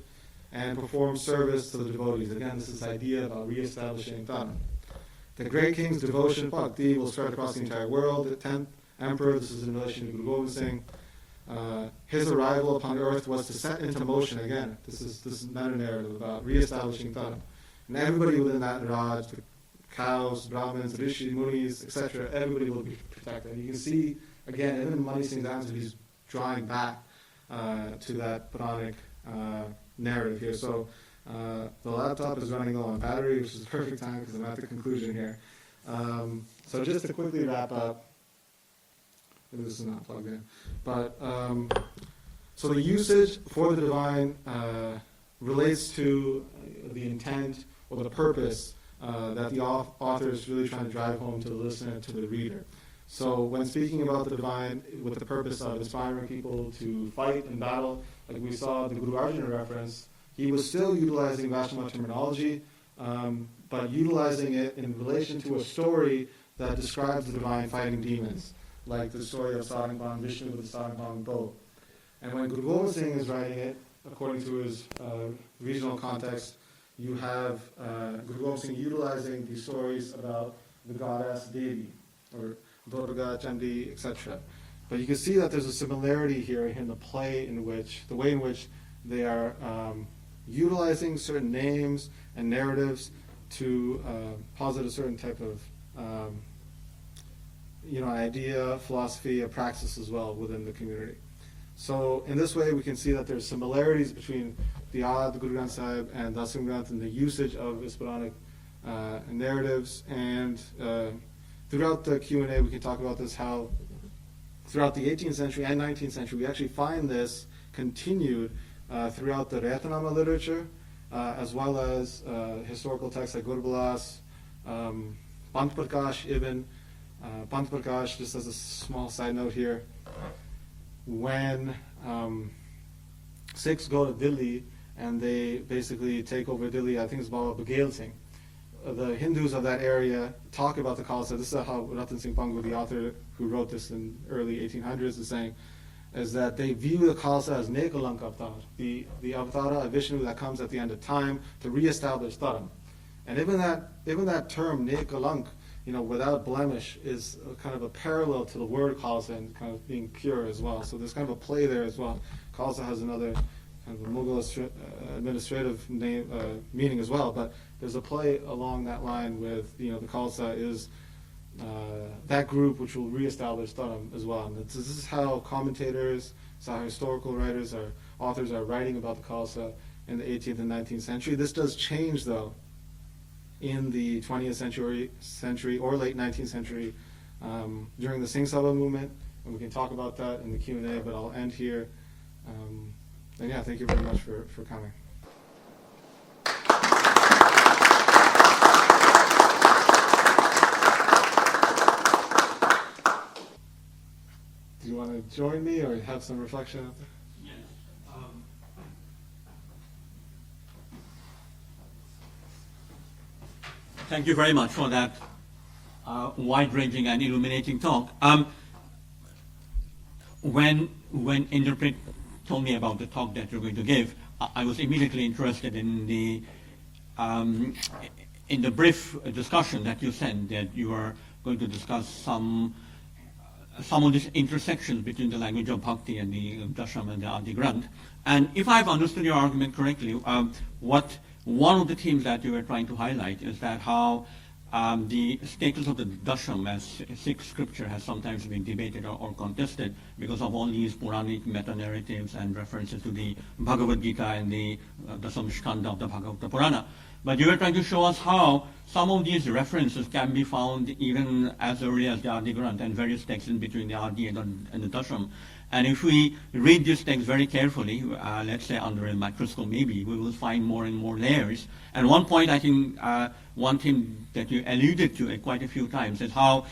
and perform service to the devotees. Again, this is the idea about re-establishing Dharma. The great king's devotion, bhakti, will spread across the entire world. The 10th emperor, this is in relation to Guru Gobind Singh, his arrival upon earth was to set into motion, again, this is meta-narrative about re-establishing Dharma. And everybody within that Raj, the cows, Brahmins, Rishi, Munis, etc., everybody will be protected. And you can see, again, even Mani Singh's answer, he's drawing back to that Puranic narrative here. So the laptop is running low on battery, which is the perfect time because I'm at the conclusion here. So just to quickly wrap up, this is not plugged in, but so the usage for the divine relates to the intent or the purpose that the author is really trying to drive home to the listener, to the reader. So when speaking about the divine with the purpose of inspiring people to fight in battle, like we saw the Guru Arjuna reference, he was still utilizing Vaishnava terminology, but utilizing it in relation to a story that describes the divine fighting demons, like the story of Sarangpang Vishnu with the Sarangpang bow. And when Guru Gobind Singh is writing it, according to his regional context, you have Guru Gobind Singh utilizing these stories about the goddess Devi, or Durga, Chandi, etc. But you can see that there's a similarity here in the way in which they are utilizing certain names and narratives to posit a certain type of idea, philosophy, or praxis as well within the community. So in this way, we can see that there's similarities between the Adi Guru Granth Sahib and Dasam Granth in the usage of Puranic narratives. And throughout the Q&A, we can talk about this, how throughout the 18th century and 19th century, we actually find this continued throughout the Ratanama literature, as well as historical texts like Gurdwaras, Pant Prakash Ibn. Pant Prakash, just as a small side note here, when Sikhs go to Delhi and they basically take over Delhi, I think it's Baba Baghel Singh, the Hindus of that area talk about the Khalsa. This is how Ratan Singh Pangu, the author who wrote this in early 1800s, is saying, is that they view the Khalsa as Nekalank Avatar, the Avatara of Vishnu that comes at the end of time to re-establish Dharam. And even that term, Nekalank, without blemish, is kind of a parallel to the word Khalsa and kind of being pure as well. So there's kind of a play there as well. Khalsa has another kind of a Mughal administrative name, meaning as well, but there's a play along that line with, the Khalsa is that group which will reestablish Dharam as well. And this is how commentators, how historical writers or authors are writing about the Khalsa in the 18th and 19th century. This does change, though, in the 20th century or late 19th century during the Singh Sabha movement, and we can talk about that in the Q&A, but I'll end here. And yeah, thank you very much for coming. Do you want to join me or have some reflection out there?
Thank you very much for that wide-ranging and illuminating talk. When Inderpreet told me about the talk that you're going to give, I was immediately interested in the brief discussion that you said, that you are going to discuss some of these intersections between the language of Bhakti and the Dasam and the Adi Granth. And if I've understood your argument correctly, one of the themes that you were trying to highlight is that how the status of the Dasam as Sikh scripture has sometimes been debated or contested because of all these Puranic meta-narratives and references to the Bhagavad Gita and the Dasam Skanda of the Bhagavata Purana. But you were trying to show us how some of these references can be found even as early as the Adi Granth and various texts in between the Adi and the Dasam. And if we read these texts very carefully, let's say under a microscope maybe, we will find more and more layers. And one point I think, one thing that you alluded to quite a few times is how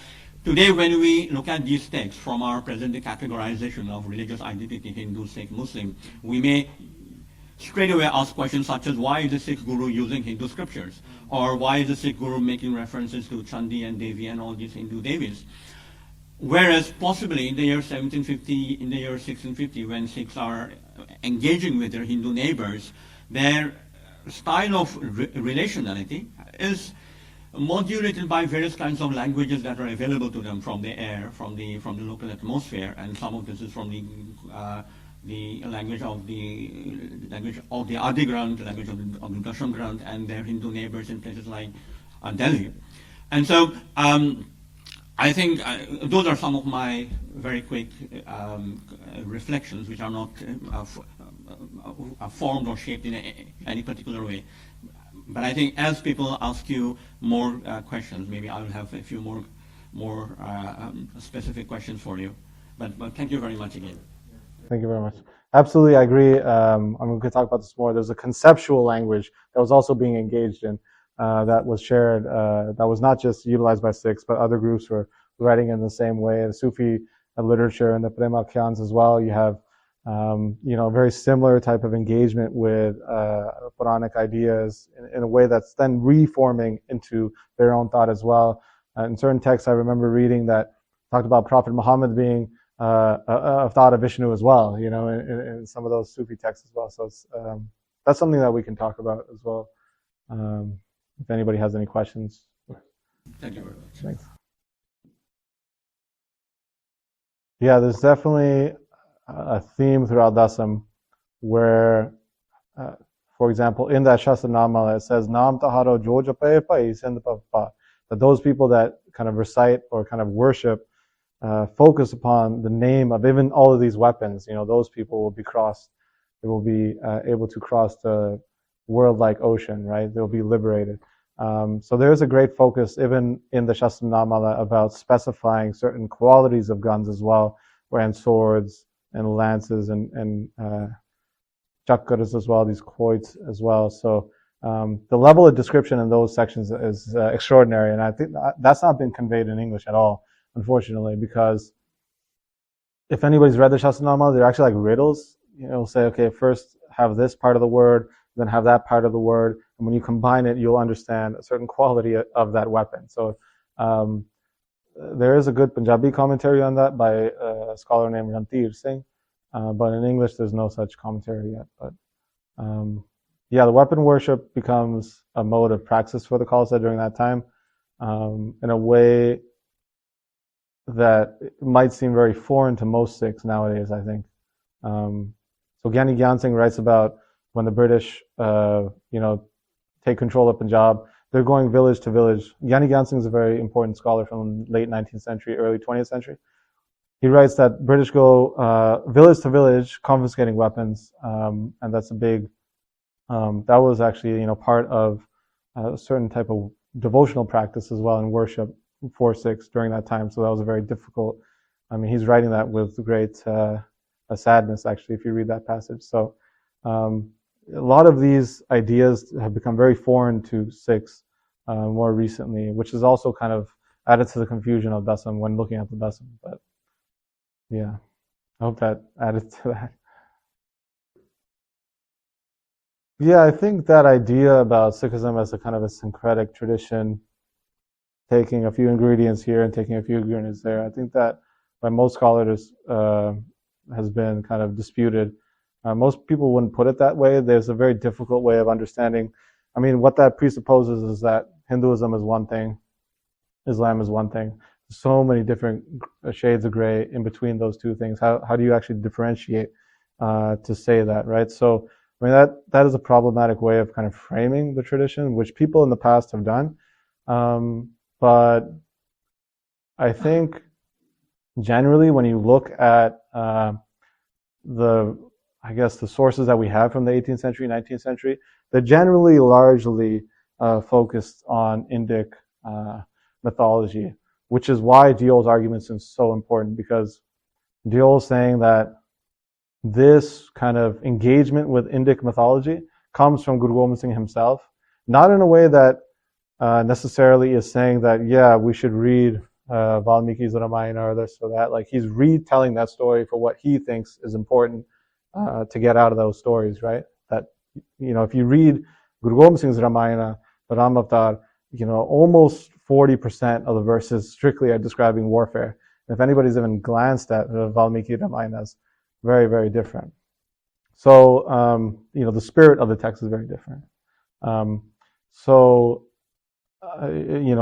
today when we look at these texts from our present categorization of religious identity, Hindu, Sikh, Muslim, we may straight away ask questions such as why is the Sikh Guru using Hindu scriptures? Or why is the Sikh Guru making references to Chandi and Devi and all these Hindu Devis? Whereas possibly in the year 1750, in the year 1650, when Sikhs are engaging with their Hindu neighbors, their style of relationality is modulated by various kinds of languages that are available to them from the air, from the local atmosphere, and some of this is from the language of the Adi Granth, the language of the Dasam Granth, and their Hindu neighbors in places like Delhi. And so I think those are some of my very quick reflections, which are not formed or shaped in any particular way. But I think as people ask you more questions, maybe I'll have a few more specific questions for you. But thank you very much again.
Thank you very much. Absolutely, I agree. We could talk about this more. There's a conceptual language that was also being engaged in that was shared, that was not just utilized by Sikhs, but other groups were writing in the same way. The Sufi literature and the premakyans as well. You have, very similar type of engagement with Puranic ideas in a way that's then reforming into their own thought as well. In certain texts, I remember reading that talked about Prophet Muhammad being a thought of Vishnu as well, in some of those Sufi texts as well. So it's, that's something that we can talk about as well. If anybody has any questions.
Thank you very much.
Thanks. Yeah, there's definitely a theme throughout Dasam where, for example, in that Shastranamala, it says, Nam taharo jo jape pai sindapapa, that those people that kind of recite or kind of worship focus upon the name of even all of these weapons, those people will be crossed. They will be able to cross the world-like ocean, right? They'll be liberated. So there is a great focus even in the Shastranamala about specifying certain qualities of guns as well, and swords and lances and chakras as well, these quoits as well. So the level of description in those sections is extraordinary, and I think that's not been conveyed in English at all, unfortunately, because if anybody's read the Shastranamala, they're actually like riddles. Say, okay, first have this part of the word, then have that part of the word, and when you combine it, you'll understand a certain quality of that weapon. So there is a good Punjabi commentary on that by a scholar named Ranveer Singh, but in English there's no such commentary yet. But the weapon worship becomes a mode of praxis for the Khalsa during that time, in a way that might seem very foreign to most Sikhs nowadays, I think. So Gyani Gyan Singh writes about when the British, take control of Punjab, they're going village to village. Gyani Gyan Singh is a very important scholar from late 19th century, early 20th century. He writes that British go village to village, confiscating weapons, and that's a big. That was actually, part of a certain type of devotional practice as well in worship for Sikhs during that time. So that was a very difficult. He's writing that with great sadness, actually, if you read that passage. So a lot of these ideas have become very foreign to Sikhs more recently, which is also kind of added to the confusion of Dasam when looking at the Dasam. But yeah, I hope that added to that. Yeah, I think that idea about Sikhism as a kind of a syncretic tradition, taking a few ingredients here and taking a few ingredients there, I think that by most scholars has been kind of disputed. Most people wouldn't put it that way. There's a very difficult way of understanding. What that presupposes is that Hinduism is one thing, Islam is one thing. So many different shades of gray in between those two things. How do you actually differentiate to say that, right? So, that is a problematic way of kind of framing the tradition, which people in the past have done.
But I think generally when you look at the sources that we have from the 18th century, 19th century, they're generally largely focused on Indic mythology, which is why Diol's argument is so important, because Diol's saying that this kind of engagement with Indic mythology comes from Guru Gobind Singh himself, not in a way that necessarily is saying that, yeah, we should read Valmiki's Ramayana or this or that. Like, he's retelling that story for what he thinks is important to get out of those stories, right? That, if you read Guru Gobind Singh's Ramayana, the Ram Avatar, almost 40% of the verses strictly are describing warfare. And if anybody's even glanced at the Valmiki Ramayana, it's very, very different. So, the spirit of the text is very different.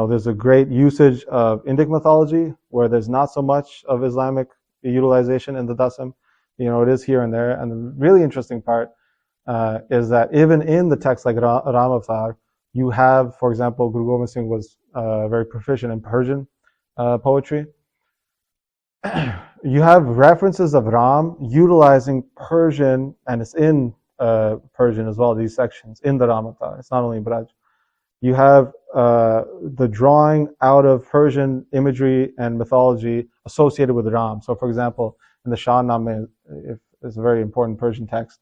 There's a great usage of Indic mythology where there's not so much of Islamic utilization in the Dasam. It is here and there. And the really interesting part is that even in the text like Ram Avatar, you have, for example, Guru Gobind Singh was very proficient in Persian poetry. You have references of Ram utilizing Persian, and it's in Persian as well, these sections, in the Ram Avatar. It's not only in Braj. You have the drawing out of Persian imagery and mythology associated with Ram. So, for example, in the Shahnameh, it's a very important Persian text,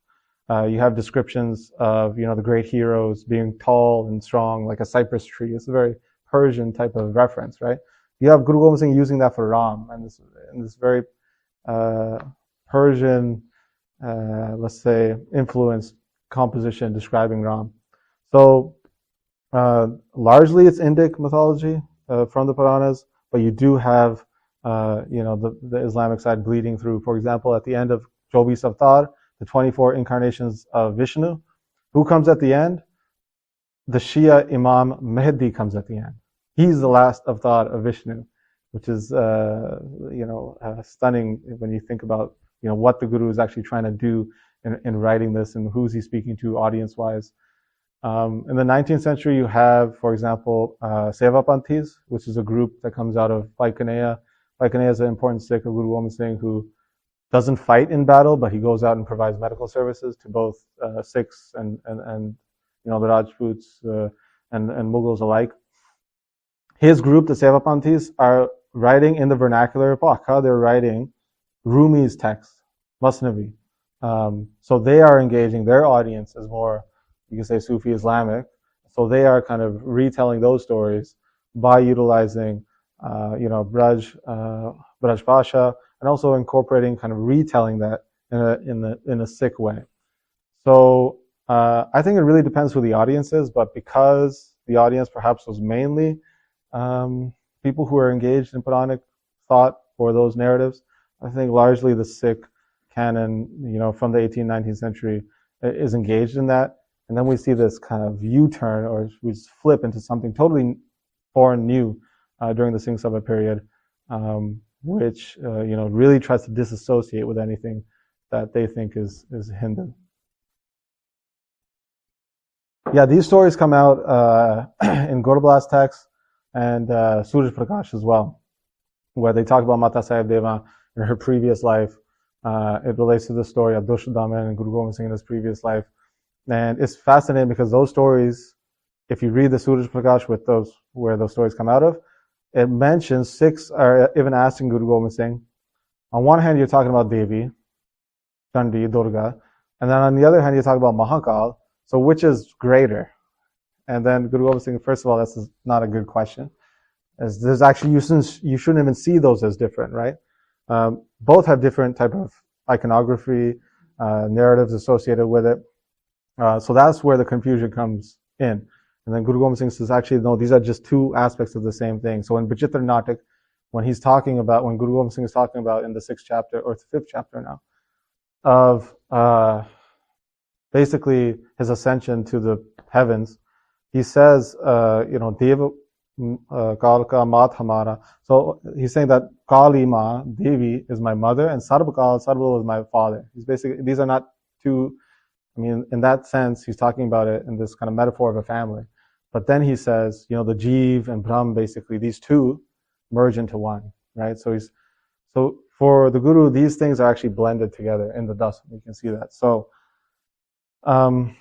you have descriptions of, the great heroes being tall and strong like a cypress tree. It's a very Persian type of reference, right? You have Guru Gobind Singh using that for Ram, and this very Persian, let's say, influenced composition describing Ram. So, largely it's Indic mythology from the Puranas, but you do have, the Islamic side bleeding through. For example, at the end of Chobis Avatar, the 24 incarnations of Vishnu, who comes at the end? The Shia Imam Mahdi comes at the end. He's the last avatar of Vishnu, which is, stunning when you think about, what the Guru is actually trying to do in writing this and who's he speaking to audience-wise. In the 19th century, you have, for example, Sevapanthis, which is a group that comes out of Vaikanaya. Vaikanaya is an important Sikh of Guru Gobind Singh who doesn't fight in battle, but he goes out and provides medical services to both Sikhs and the Rajputs and Mughals alike. His group, the Sevapanthis, are writing in the vernacular Pakha. They're writing Rumi's text, Masnavi. So they are engaging their audience as more, you can say, Sufi Islamic. So they are kind of retelling those stories by utilizing, Braj Pasha, and also incorporating, kind of retelling that in a Sikh way. So I think it really depends who the audience is, but because the audience perhaps was mainly people who are engaged in Puranic thought or those narratives, I think largely the Sikh canon, from the 18th, 19th century is engaged in that. And then we see this kind of U-turn, or we just flip into something totally foreign, new during the Singh Sabha period, which really tries to disassociate with anything that they think is Hindu. Yeah, these stories come out in Gurdwaras text and Suraj Prakash as well, where they talk about Mata Sahib Deva in her previous life. It relates to the story of Dush Daman and Guru Gobind Singh in his previous life. And it's fascinating because those stories, if you read the Suraj Prakash with those, where those stories come out of, it mentions Sikhs are even asking Guru Gobind Singh. On one hand, you're talking about Devi, Chandi, Durga, and then on the other hand, you're talking about Mahakal. So which is greater? And then Guru Gobind Singh, first of all, that's not a good question. As there's actually, you shouldn't even see those as different, right? Both have different type of iconography, narratives associated with it. So that's where the confusion comes in. And then Guru Gobind Singh says, actually, no, these are just two aspects of the same thing. So in Bachitra Natak, when Guru Gobind Singh is talking about in the 6th chapter, or the 5th chapter now, of basically his ascension to the heavens, he says, Deva Kalka Mat Hamara. So he's saying that Kali Ma, Devi, is my mother, and Sarbakal, Sarbloh is my father. These are not two. In that sense, he's talking about it in this kind of metaphor of a family. But then he says, the Jeev and Brahm, basically, these two merge into one, right? So for the Guru, these things are actually blended together in the Dasam. You can see that. So, I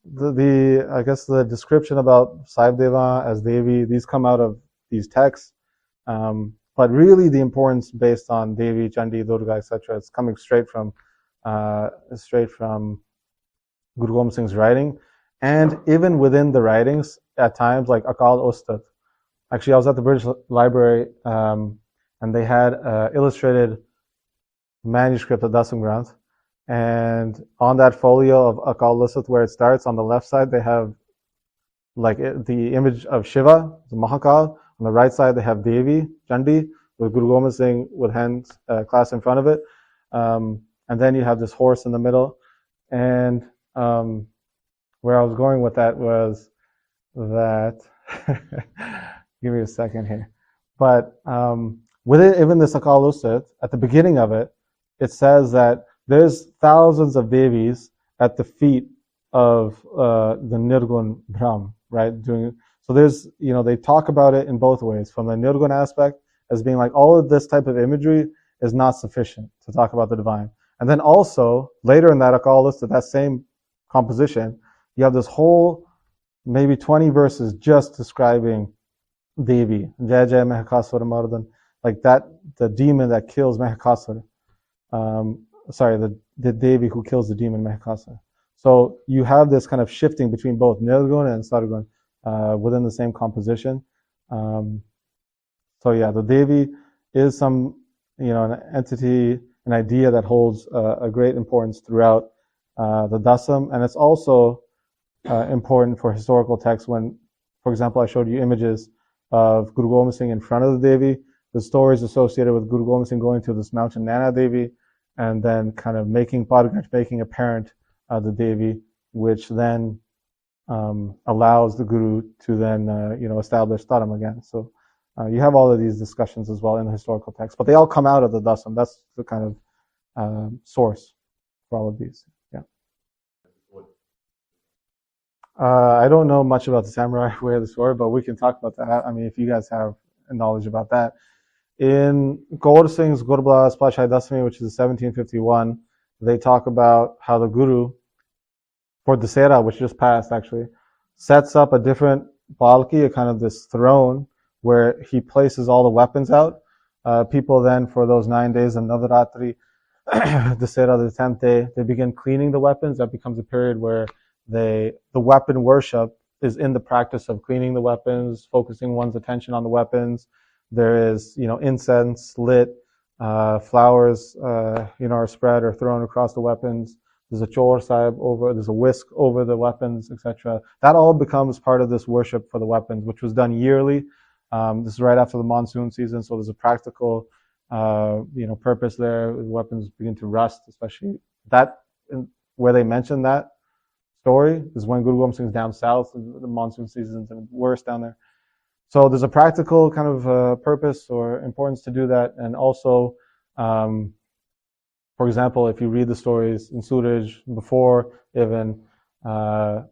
guess the description about Saibdeva as Devi, these come out of these texts. But really the importance based on Devi, Chandi, Durga, etc., it's coming straight from Guru Gobind Singh's writing. And even within the writings, at times, like Akal Ustat. Actually, I was at the British Library, and they had illustrated manuscript of Dasam Granth. And on that folio of Akal Ustat, where it starts, on the left side, they have the image of Shiva, the Mahakal. On the right side, they have Devi, Chandi, with Guru Gobind Singh with hands clasped in front of it. And then you have this horse in the middle. And where I was going with that was that, give me a second here. But within even this Akal Ustat, at the beginning of it, it says that there's thousands of Devis at the feet of the Nirgun Brahm, right? So there's, they talk about it in both ways. From the Nirgun aspect, as being like all of this type of imagery is not sufficient to talk about the divine. And then also, later in that Akal Ustat, that same composition, you have this whole, maybe 20 verses just describing Devi, Jai Jai Mahakasura Mardan, like that, the demon that kills Mahakasura. The Devi who kills the demon Mahakasura. So you have this kind of shifting between both Nirgun and Sargun within the same composition. The Devi is some, an entity, an idea that holds a great importance throughout the Dasam, and it's also important for historical texts when, for example, I showed you images of Guru Gobind Singh in front of the Devi, the stories associated with Guru Gobind Singh going to this mountain Nana Devi, and then kind of making apparent the Devi, which then allows the Guru to then, establish Dharam again. So you have all of these discussions as well in the historical text, but they all come out of the Dasam. That's the kind of source for all of these. Yeah. I don't know much about the samurai way of the sword, but we can talk about that. I mean, if you guys have knowledge about that. In Gaur Singh's Gurdwaras Pashai Dasami, which is 1751, they talk about how the Guru, for Dasera, which just passed actually, sets up a different balki, a kind of this throne, where he places all the weapons out. People then, for those 9 days of Navaratri, Dasera, the 10th day, they begin cleaning the weapons. That becomes a period where the weapon worship is in the practice of cleaning the weapons, focusing one's attention on the weapons. There is, incense lit, flowers, are spread or thrown across the weapons. There's a chor sahib there's a whisk over the weapons, etc. That all becomes part of this worship for the weapons, which was done yearly. This is right after the monsoon season, so there's a practical, purpose there. The weapons begin to rust, especially where they mention that story is when Guru Gobind Singh's down south, the monsoon season's worse down there. So there's a practical kind of purpose or importance to do that, and also, for example, if you read the stories in Suraj before even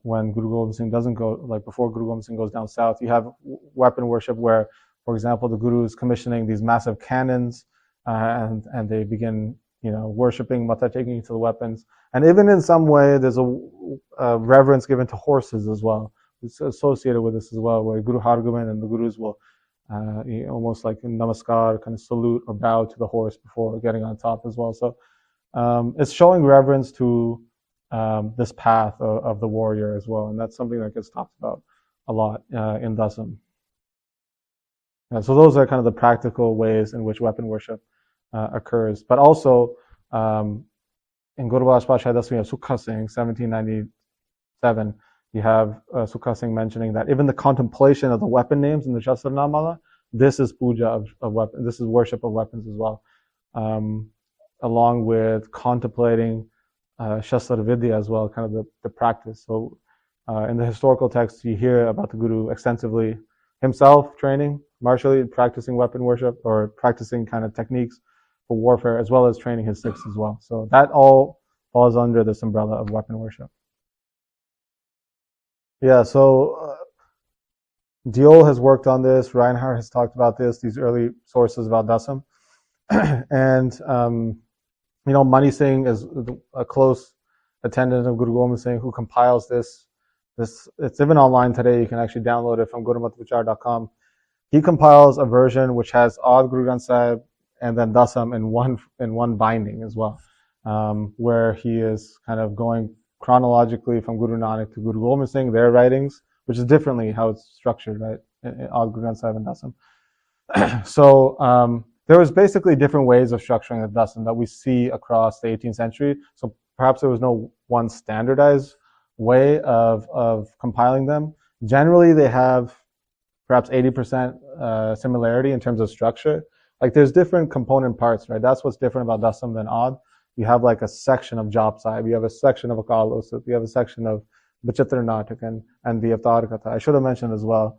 when Guru Gobind Singh doesn't go, like before Guru Gobind Singh goes down south, you have weapon worship where, for example, the Guru is commissioning these massive cannons, and they begin, worshipping, mata taking to the weapons. And even in some way, there's a reverence given to horses as well. It's associated with this as well, where Guru Hargobind and the Gurus will almost like in namaskar, kind of salute or bow to the horse before getting on top as well. So it's showing reverence to this path of the warrior as well, and that's something that gets talked about a lot in Dasam. So those are kind of the practical ways in which weapon worship occurs. But also in Gurdwaras Pashai Dasami of Sukha Singh, 1797, you have Sukha Singh mentioning that even the contemplation of the weapon names in the Shastra Namala, this is puja of weapons, this is worship of weapons as well, along with contemplating Shastra Vidya as well, kind of the practice. So in the historical texts, you hear about the Guru extensively himself training, martially practicing weapon worship or practicing kind of techniques for warfare, as well as training his Sikhs as well. So that all falls under this umbrella of weapon worship. Yeah, so Diol has worked on this. Reinhardt has talked about this, these early sources about Dasam. And, Mani Singh is a close attendant of Guru Gobind Singh who compiles this. It's even online today. You can actually download it from gurmatvichar.com. He compiles a version which has Adi Guru Granth Sahib and then Dasam in one binding as well, where he is kind of going chronologically from Guru Nanak to Guru Gobind Singh, their writings, which is differently how it's structured, right? Adi Guru Granth Sahib and Dasam. So there was basically different ways of structuring the Dasam that we see across the 18th century. So perhaps there was no one standardized way of compiling them. Generally, they have perhaps 80% similarity in terms of structure. Like there's different component parts, right? That's what's different about Dasam than Ad. You have like a section of Jap Sahib, you have a section of Akal Usat, you have a section of Bachitra Natak and the Avtar Katha. I should have mentioned as well.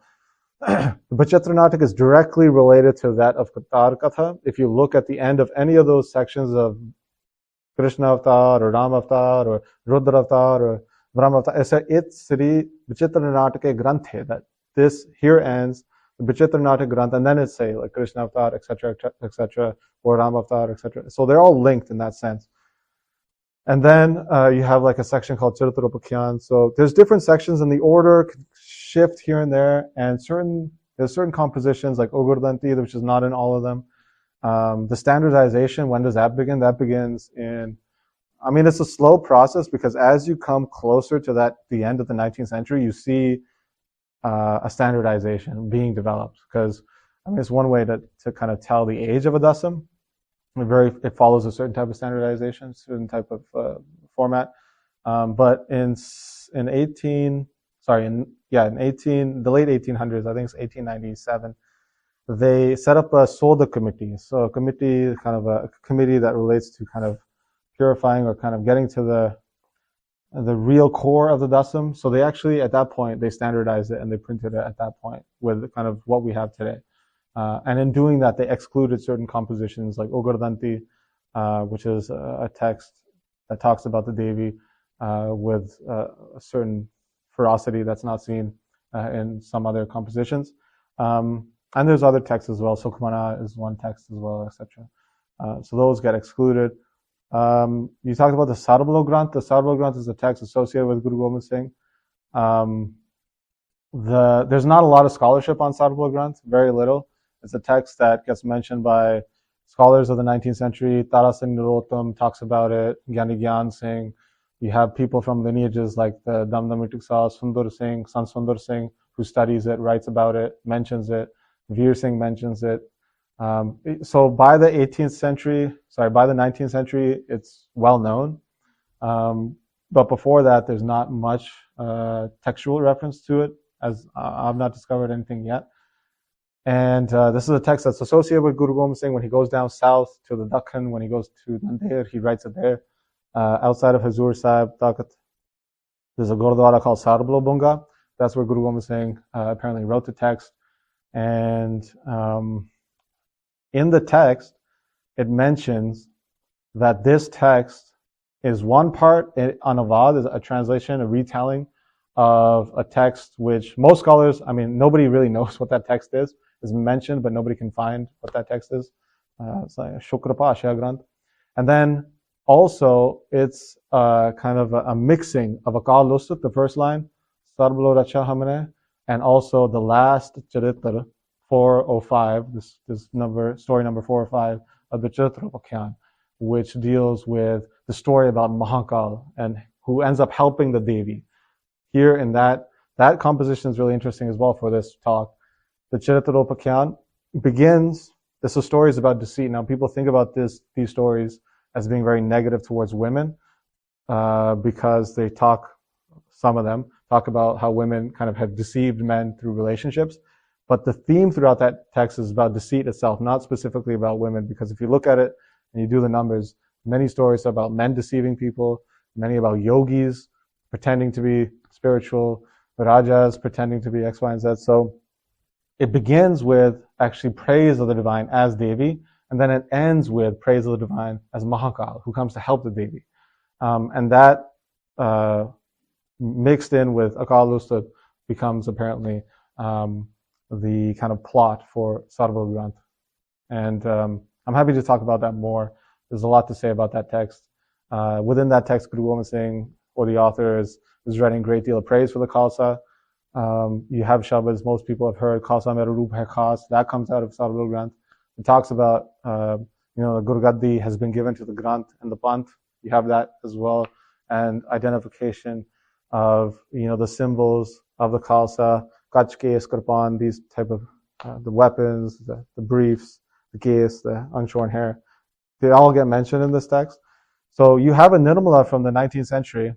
The Bachitra Natak is directly related to that of Avtar Katha. If you look at the end of any of those sections of Krishna Avtar or Ram Avtar or Rudra Avtar or Brahma Avtar, it's Sri Bachitra Natak Granth, that this here ends, the Bachitra Natak Granth, and then it's say like Krishna Avtar, etc., or Ram Avtar, etc. So they're all linked in that sense. And then you have like a section called charitropakyan. So there's different sections, and the order could shift here and there. And there's certain compositions like Ogurdanti, which is not in all of them. The standardization, when does that begin? That begins it's a slow process because as you come closer to the end of the 19th century, you see a standardization being developed. Because it's one way to kind of tell the age of a dasam. It follows a certain type of standardization, certain type of format. But in the late 1800s, I think it's 1897, they set up a Soda committee. So a committee, kind of a committee that relates to kind of purifying or kind of getting to the real core of the dasam. So they actually, at that point, they standardized it and they printed it at that point with kind of what we have today. And in doing that, they excluded certain compositions like Ogurdanti, which is a text that talks about the Devi with a certain ferocity that's not seen in some other compositions. And there's other texts as well. Sukhmana is one text as well, etc. So those get excluded. You talked about the Sarbloh Granth. The Sarbloh Granth is a text associated with Guru Gobind Singh. There's not a lot of scholarship on Sarbloh Granth, very little. It's a text that gets mentioned by scholars of the 19th century. Tara Singh Narottam talks about it, Gyani Gyan Singh. You have people from lineages like the Damdam Itiksa, Sundar Singh, Sant Sundar Singh, who studies it, writes about it, mentions it. Veer Singh mentions it. So by the 19th century, it's well known. But before that, there's not much textual reference to it, as I've not discovered anything yet. And this is a text that's associated with Guru Gobind Singh. When he goes down south to the Dakhan, when he goes to Nanded, he writes it there. Outside of Hazur Sahib, Takat, there's a Gurdwara called Sarbloh Bunga. That's where Guru Gobind Singh apparently wrote the text. And in the text, it mentions that this text is one part, Anavad is a translation, a retelling of a text which most scholars, nobody really knows what that text is mentioned, but nobody can find what that text is. It's like Shukrapa Ashya Granth. And then also, it's kind of a mixing of Akal Lusat, the first line, Sarbloh Racha Hamne, and also the last Charitra, 405, this number, story number 405 of the Charitropakyan, which deals with the story about Mahakal and who ends up helping the Devi. Here in that composition is really interesting as well for this talk. The Charitropakyan begins, this is stories about deceit. Now people think about these stories as being very negative towards women, because some of them talk about how women kind of have deceived men through relationships. But the theme throughout that text is about deceit itself, not specifically about women, because if you look at it and you do the numbers, many stories are about men deceiving people, many about yogis pretending to be spiritual, rajas pretending to be X, Y, and Z. So it begins with actually praise of the divine as Devi, and then it ends with praise of the divine as Mahakal, who comes to help the Devi. And that mixed in with Akal Lusat becomes apparently the kind of plot for Sarbloh Granth. And I'm happy to talk about that more. There's a lot to say about that text. Within that text, Guru Gobind Singh, or the author, is writing a great deal of praise for the Khalsa. You have Shabads, most people have heard, Khalsa Mera Roop Hai Khas, that comes out of Sarbloh Granth. It talks about, the Gurgaddi has been given to the Granth and the Panth. You have that as well. And identification of, the symbols of the Khalsa, Kach, Kes, Kirpan, these type of, the weapons, the briefs, the case, the unshorn hair. They all get mentioned in this text. So you have a Nirmala from the 19th century,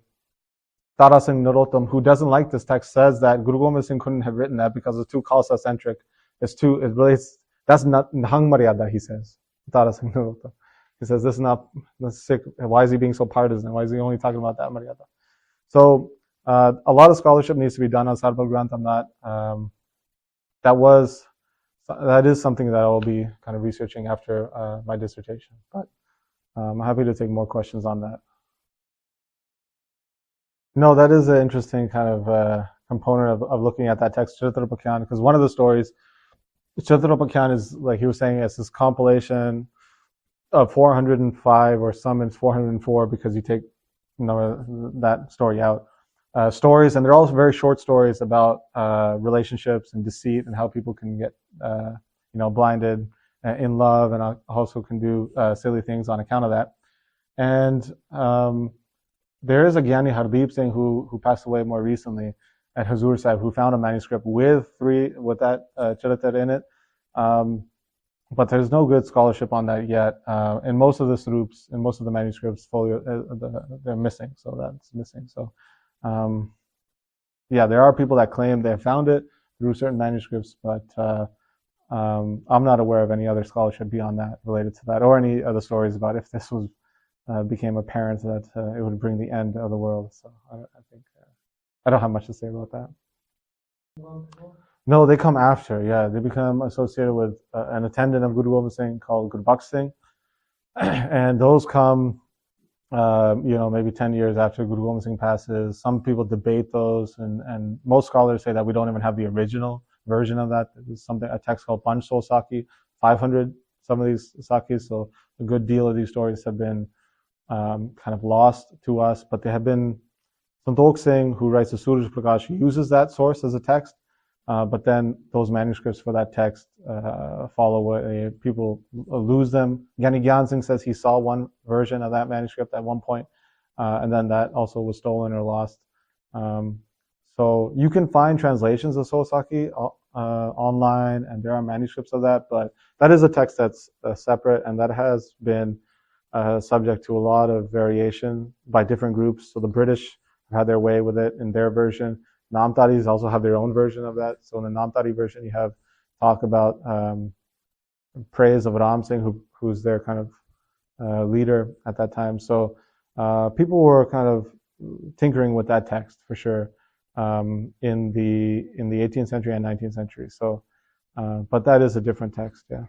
Tara Singh Narottam, who doesn't like this text, says that Guru Gobind Singh couldn't have written that because it's too Khalsa centric. It relates, that's not Nahang Maryada, he says. Tara Singh Narottam. He says, this is not, that's sick. Why is he being so partisan? Why is he only talking about that Maryada? So, a lot of scholarship needs to be done on Sarbloh Granth. I'm not, that is something that I'll be kind of researching after my dissertation. But I'm happy to take more questions on that. No, that is an interesting kind of component of looking at that text, Charitrapakyan, because one of the stories, Charitrapakyan is, like he was saying, it's this compilation of 405, or some it's 404 because you take that story out. Stories, and they're all very short stories about relationships and deceit and how people can get blinded in love, and also can do silly things on account of that. And there is a Gyani Hardeep Singh who passed away more recently at Hazur Sahib, who found a manuscript with that Charitra in it. But there's no good scholarship on that yet. In most of the Swarups, in most of the manuscripts, they're missing, so that's missing. So, there are people that claim they have found it through certain manuscripts, but I'm not aware of any other scholarship beyond that related to that, or any other stories about if this was became apparent that it would bring the end of the world. So I think I don't have much to say about that. No, they come after. Yeah, they become associated with an attendant of Guru Gobind Singh called Gurdwaras Singh, and those come, maybe 10 years after Guru Gobind Singh passes. Some people debate those, and most scholars say that we don't even have the original version of that. There's a text called Sau Sakhi, 500 some of these Sakhis. So a good deal of these stories have been kind of lost to us, but they have been. Santokh Singh, who writes the Suraj Podcast, uses that source as a text. But then those manuscripts for that text fall away. People lose them. Gyani Gyan Singh says he saw one version of that manuscript at one point, and then that also was stolen or lost. So you can find translations of Sau Sakhi online, and there are manuscripts of that, but that is a text that's separate, and that has been subject to a lot of variation by different groups. So the British have had their way with it in their version. Namtaris also have their own version of that. So in the Namtari version, you have talk about praise of Ram Singh, who's their kind of leader at that time. So people were kind of tinkering with that text for sure in the 18th century and 19th century. So, but that is a different text, yeah.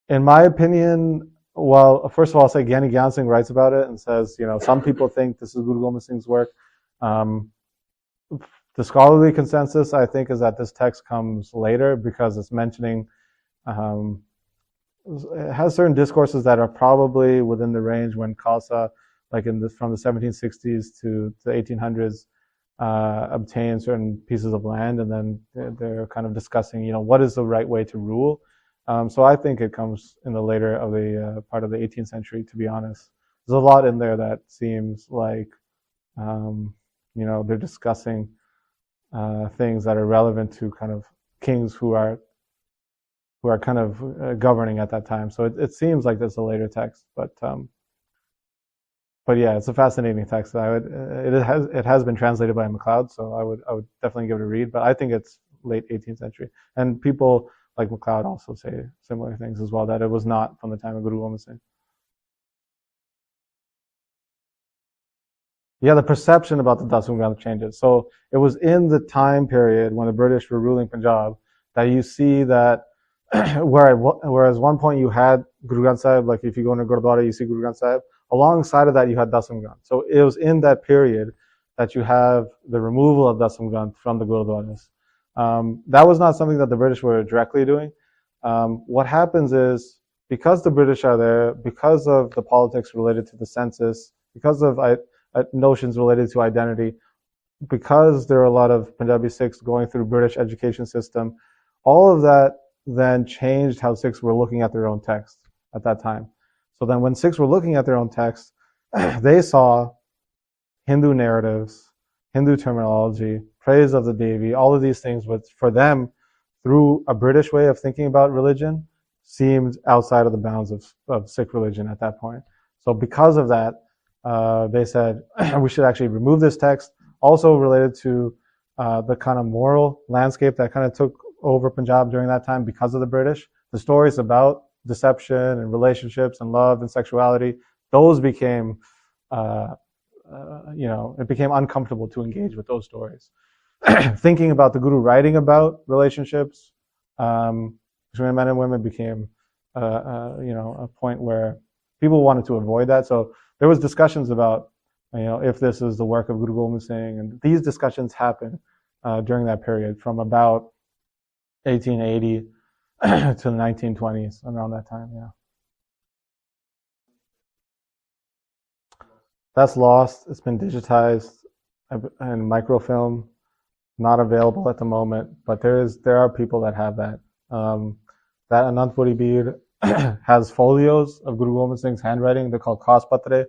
In my opinion, well, first of all, I'll say Gyani Gyan Singh writes about it and says, some people think this is Guru Gobind Singh's work. The scholarly consensus, I think, is that this text comes later because it's mentioning, it has certain discourses that are probably within the range when Khalsa, like from the 1760s to the 1800s, obtained certain pieces of land, and then they're kind of discussing, what is the right way to rule. So I think it comes in the later of the part of the 18th century, to be honest. There's a lot in there that seems like, they're discussing things that are relevant to kind of kings who are kind of governing at that time. So it seems like there's a later text, but yeah, it's a fascinating text. It has been translated by MacLeod, so I would definitely give it a read. But I think it's late 18th century, and people like MacLeod also say similar things as well, that it was not from the time of Guru Gobind Singh. Yeah, the perception about the Dasam Granth changes. So it was in the time period when the British were ruling Punjab that you see that whereas one point you had Guru Granth Sahib, like if you go into Gurdwara, you see Guru Granth Sahib. Alongside of that, you had Dasam Granth. So it was in that period that you have the removal of Dasam Granth from the Gurdwaras. That was not something that the British were directly doing. What happens is, because the British are there, because of the politics related to the census, because of notions related to identity, because there are a lot of Punjabi Sikhs going through British education system, all of that then changed how Sikhs were looking at their own text at that time. So then when Sikhs were looking at their own text, they saw Hindu narratives, Hindu terminology, praise of the Devi, all of these things, which for them, through a British way of thinking about religion, seemed outside of the bounds of Sikh religion at that point. So because of that, they said, we should actually remove this text. Also related to the kind of moral landscape that kind of took over Punjab during that time because of the British. The stories about deception and relationships and love and sexuality, those became, it became uncomfortable to engage with those stories. Thinking about the Guru writing about relationships between men and women became, a point where people wanted to avoid that. So there was discussions about, if this is the work of Guru Gobind Singh, and these discussions happened during that period from about 1880 to the 1920s, around that time, yeah. That's lost. It's been digitized and microfilm, not available at the moment, but there are people that have that. That Anandpuri Bir has folios of Guru Gobind Singh's handwriting. They're called Khas-Patre.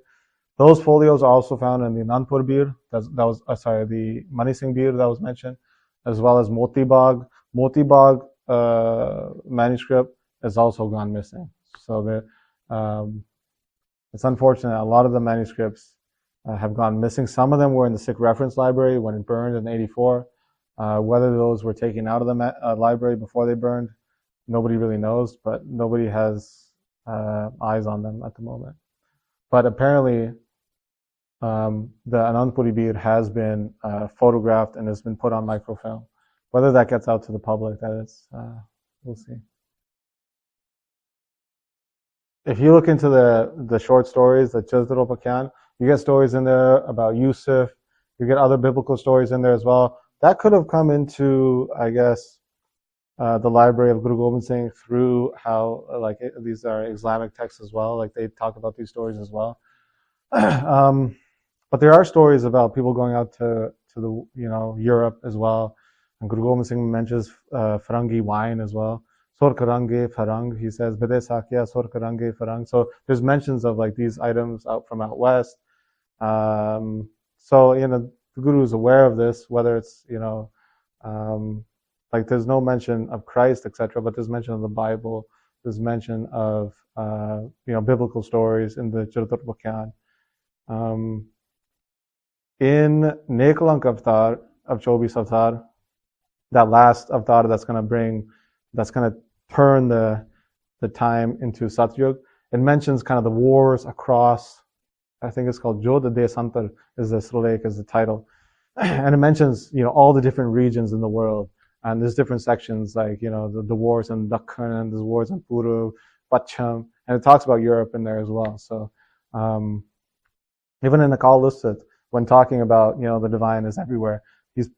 Those folios are also found in the Anandpur Bir, the Mani Singh Bir that was mentioned, as well as Moti Bagh. Moti Bagh manuscript has also gone missing. So it's unfortunate. A lot of the manuscripts have gone missing. Some of them were in the Sikh Reference Library when it burned in '84. Whether those were taken out of the library before they burned, nobody really knows, but nobody has eyes on them at the moment. But apparently, the Anandpuri Bir has been photographed and has been put on microfilm. Whether that gets out to the public, that is, we'll see. If you look into the short stories, the charitropakyan, you get stories in there about Yusuf. You get other biblical stories in there as well. That could have come into, I guess, the library of Guru Gobind Singh through how, these are Islamic texts as well. Like, they talk about these stories as well. But there are stories about people going out to the, Europe as well. And Guru Gobind Singh mentions Farangi wine as well. Sur karange farang, he says, Bide sakya sur karange farang. So there's mentions of these items from out west. So, the Guru is aware of this, whether it's, there's no mention of Christ, etc., but there's mention of the Bible. There's mention of, biblical stories in the Charitrapakyan. In Nekalank Avatar of Chobis Avatar, that last Avatar that's going to turn the time into Satyug, it mentions kind of the wars across, I think it's called Jodha Desantar is the Srolek is the title. And it mentions, all the different regions in the world. And there's different sections the wars in Dakhan, and there's wars in Puru, Pacham, and it talks about Europe in there as well. So, even in the Kal Lusat, when talking about, the divine is everywhere, he's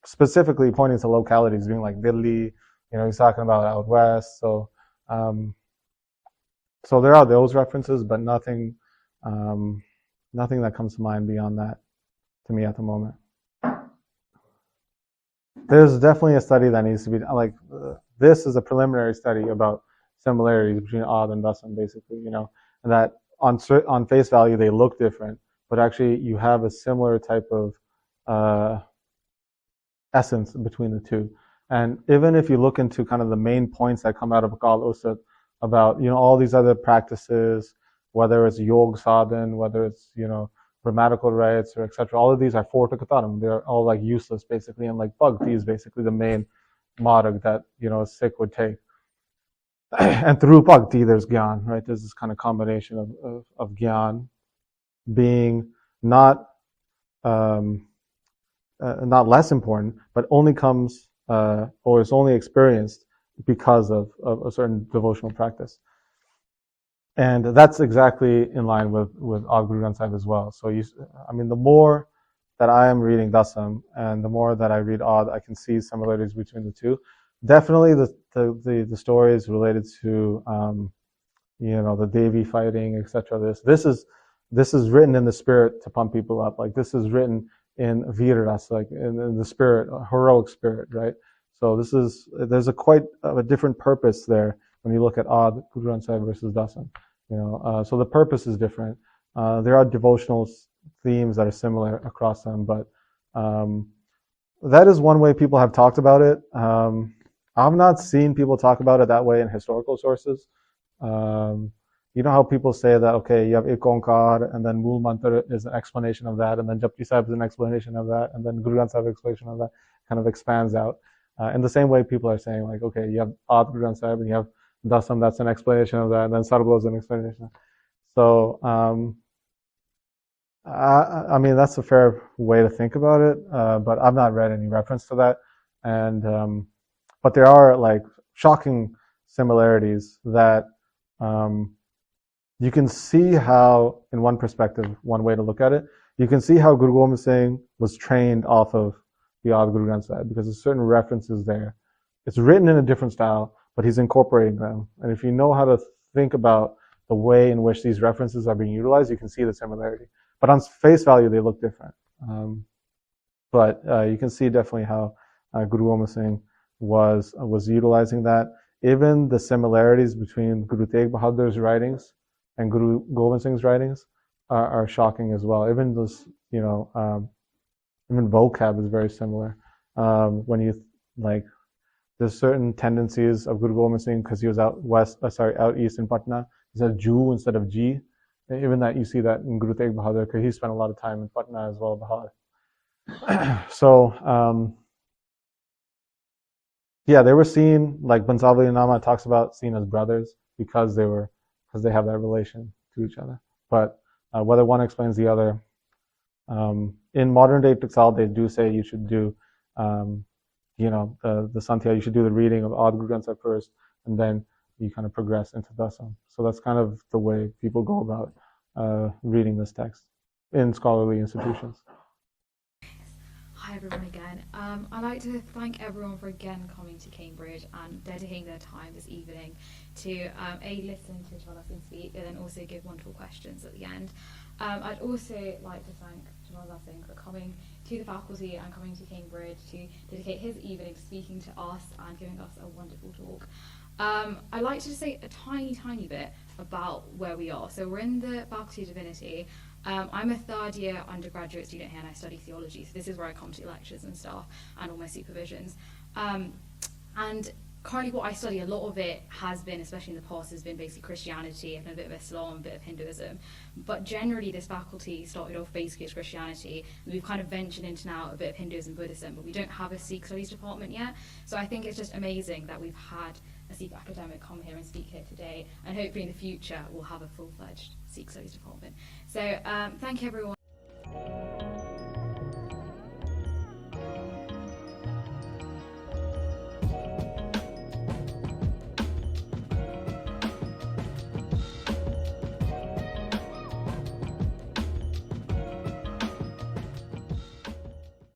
specifically pointing to localities, being like Delhi, he's talking about out west. So, so there are those references, but nothing that comes to mind beyond that to me at the moment. There's definitely a study that needs to be this is a preliminary study about similarities between Adi and Dasam, basically, and that on face value they look different, but actually you have a similar type of essence between the two. And even if you look into kind of the main points that come out of Akal Usat about, all these other practices, whether it's yog sadhan, whether it's, grammatical rights or etc., all of these are fortakataram. They're all useless basically, and bhakti is basically the main marg that, a Sikh would take. And through bhakti there's gyan, right? There's this kind of combination of gyan being not less important, but only comes or is only experienced because of a certain devotional practice. And that's exactly in line with Adi Guru Granth Sahib as well. So the more that I am reading Dasam and the more that I read Adi, I can see similarities between the two. Definitely the stories related to the Devi fighting, etc. This is written in the spirit to pump people up. Like this is written in Veeras, like in the spirit, a heroic spirit, right? So there's quite a different purpose there when you look at Adi Guru Granth Sahib versus Dasam. So the purpose is different. There are devotional themes that are similar across them, but that is one way people have talked about it. I've not seen people talk about it that way in historical sources. You know how people say that, okay, you have Ik Onkar, and then Mool Mantra is an explanation of that, and then Japji Sahib is an explanation of that, and then Guru Granth Sahib explanation of that, kind of expands out. In the same way, people are saying, like, okay, you have Adi Guru Granth Sahib, and you have Dasam, that's an explanation of that, and then Sarbloh is an explanation. So, I mean, that's a fair way to think about it, but I've not read any reference to that. And, but there are like shocking similarities that, you can see how, in one perspective, one way to look at it, you can see how Guru Gobind Singh was trained off of the Adi Guru Granth Sahib because there's certain references there. It's written in a different style, but he's incorporating them. And if you know how to think about the way in which these references are being utilized, you can see the similarity. But on face value, they look different. But you can see definitely how Guru Gobind Singh was utilizing that. Even the similarities between Guru Tegh Bahadur's writings and Guru Gobind Singh's writings are shocking as well. Even this, even vocab is very similar. When you there's certain tendencies of Guru Gobind Singh because he was out east in Patna. He said Ju instead of G. And even that you see that in Guru Tegh Bahadur because he spent a lot of time in Patna as well, Bahadur. So. Yeah, they were seen, like Bansavali Nama talks about, seen as brothers because they have that relation to each other. But whether one explains the other, in modern day Tiksal, they do say you should do, the Santya, you should do the reading of Adi Guru Granth Sahib first, and then you kind of progress into Dasam. So that's kind of the way people go about reading this text in scholarly institutions.
Hi everyone again. I'd like to thank everyone for again coming to Cambridge and dedicating their time this evening to listen to Jvala Singh speak and then also give wonderful questions at the end. I'd also like to thank Jvala Singh for coming to the faculty and coming to Cambridge to dedicate his evening to speaking to us and giving us a wonderful talk. I'd like to just say a tiny bit about where we are. So we're in the Faculty of Divinity. I'm a third year undergraduate student here and I study theology, so this is where I come to lectures and stuff and all my supervisions. And currently what I study, a lot of it has been, especially in the past, has been basically Christianity and a bit of Islam, a bit of Hinduism. But generally this faculty started off basically as Christianity, and we've kind of ventured into now a bit of Hinduism, Buddhism, but we don't have a Sikh studies department yet. So I think it's just amazing that we've had a Sikh academic come here and speak here today, and hopefully in the future we'll have a full-fledged Sikh studies department. So thank you everyone.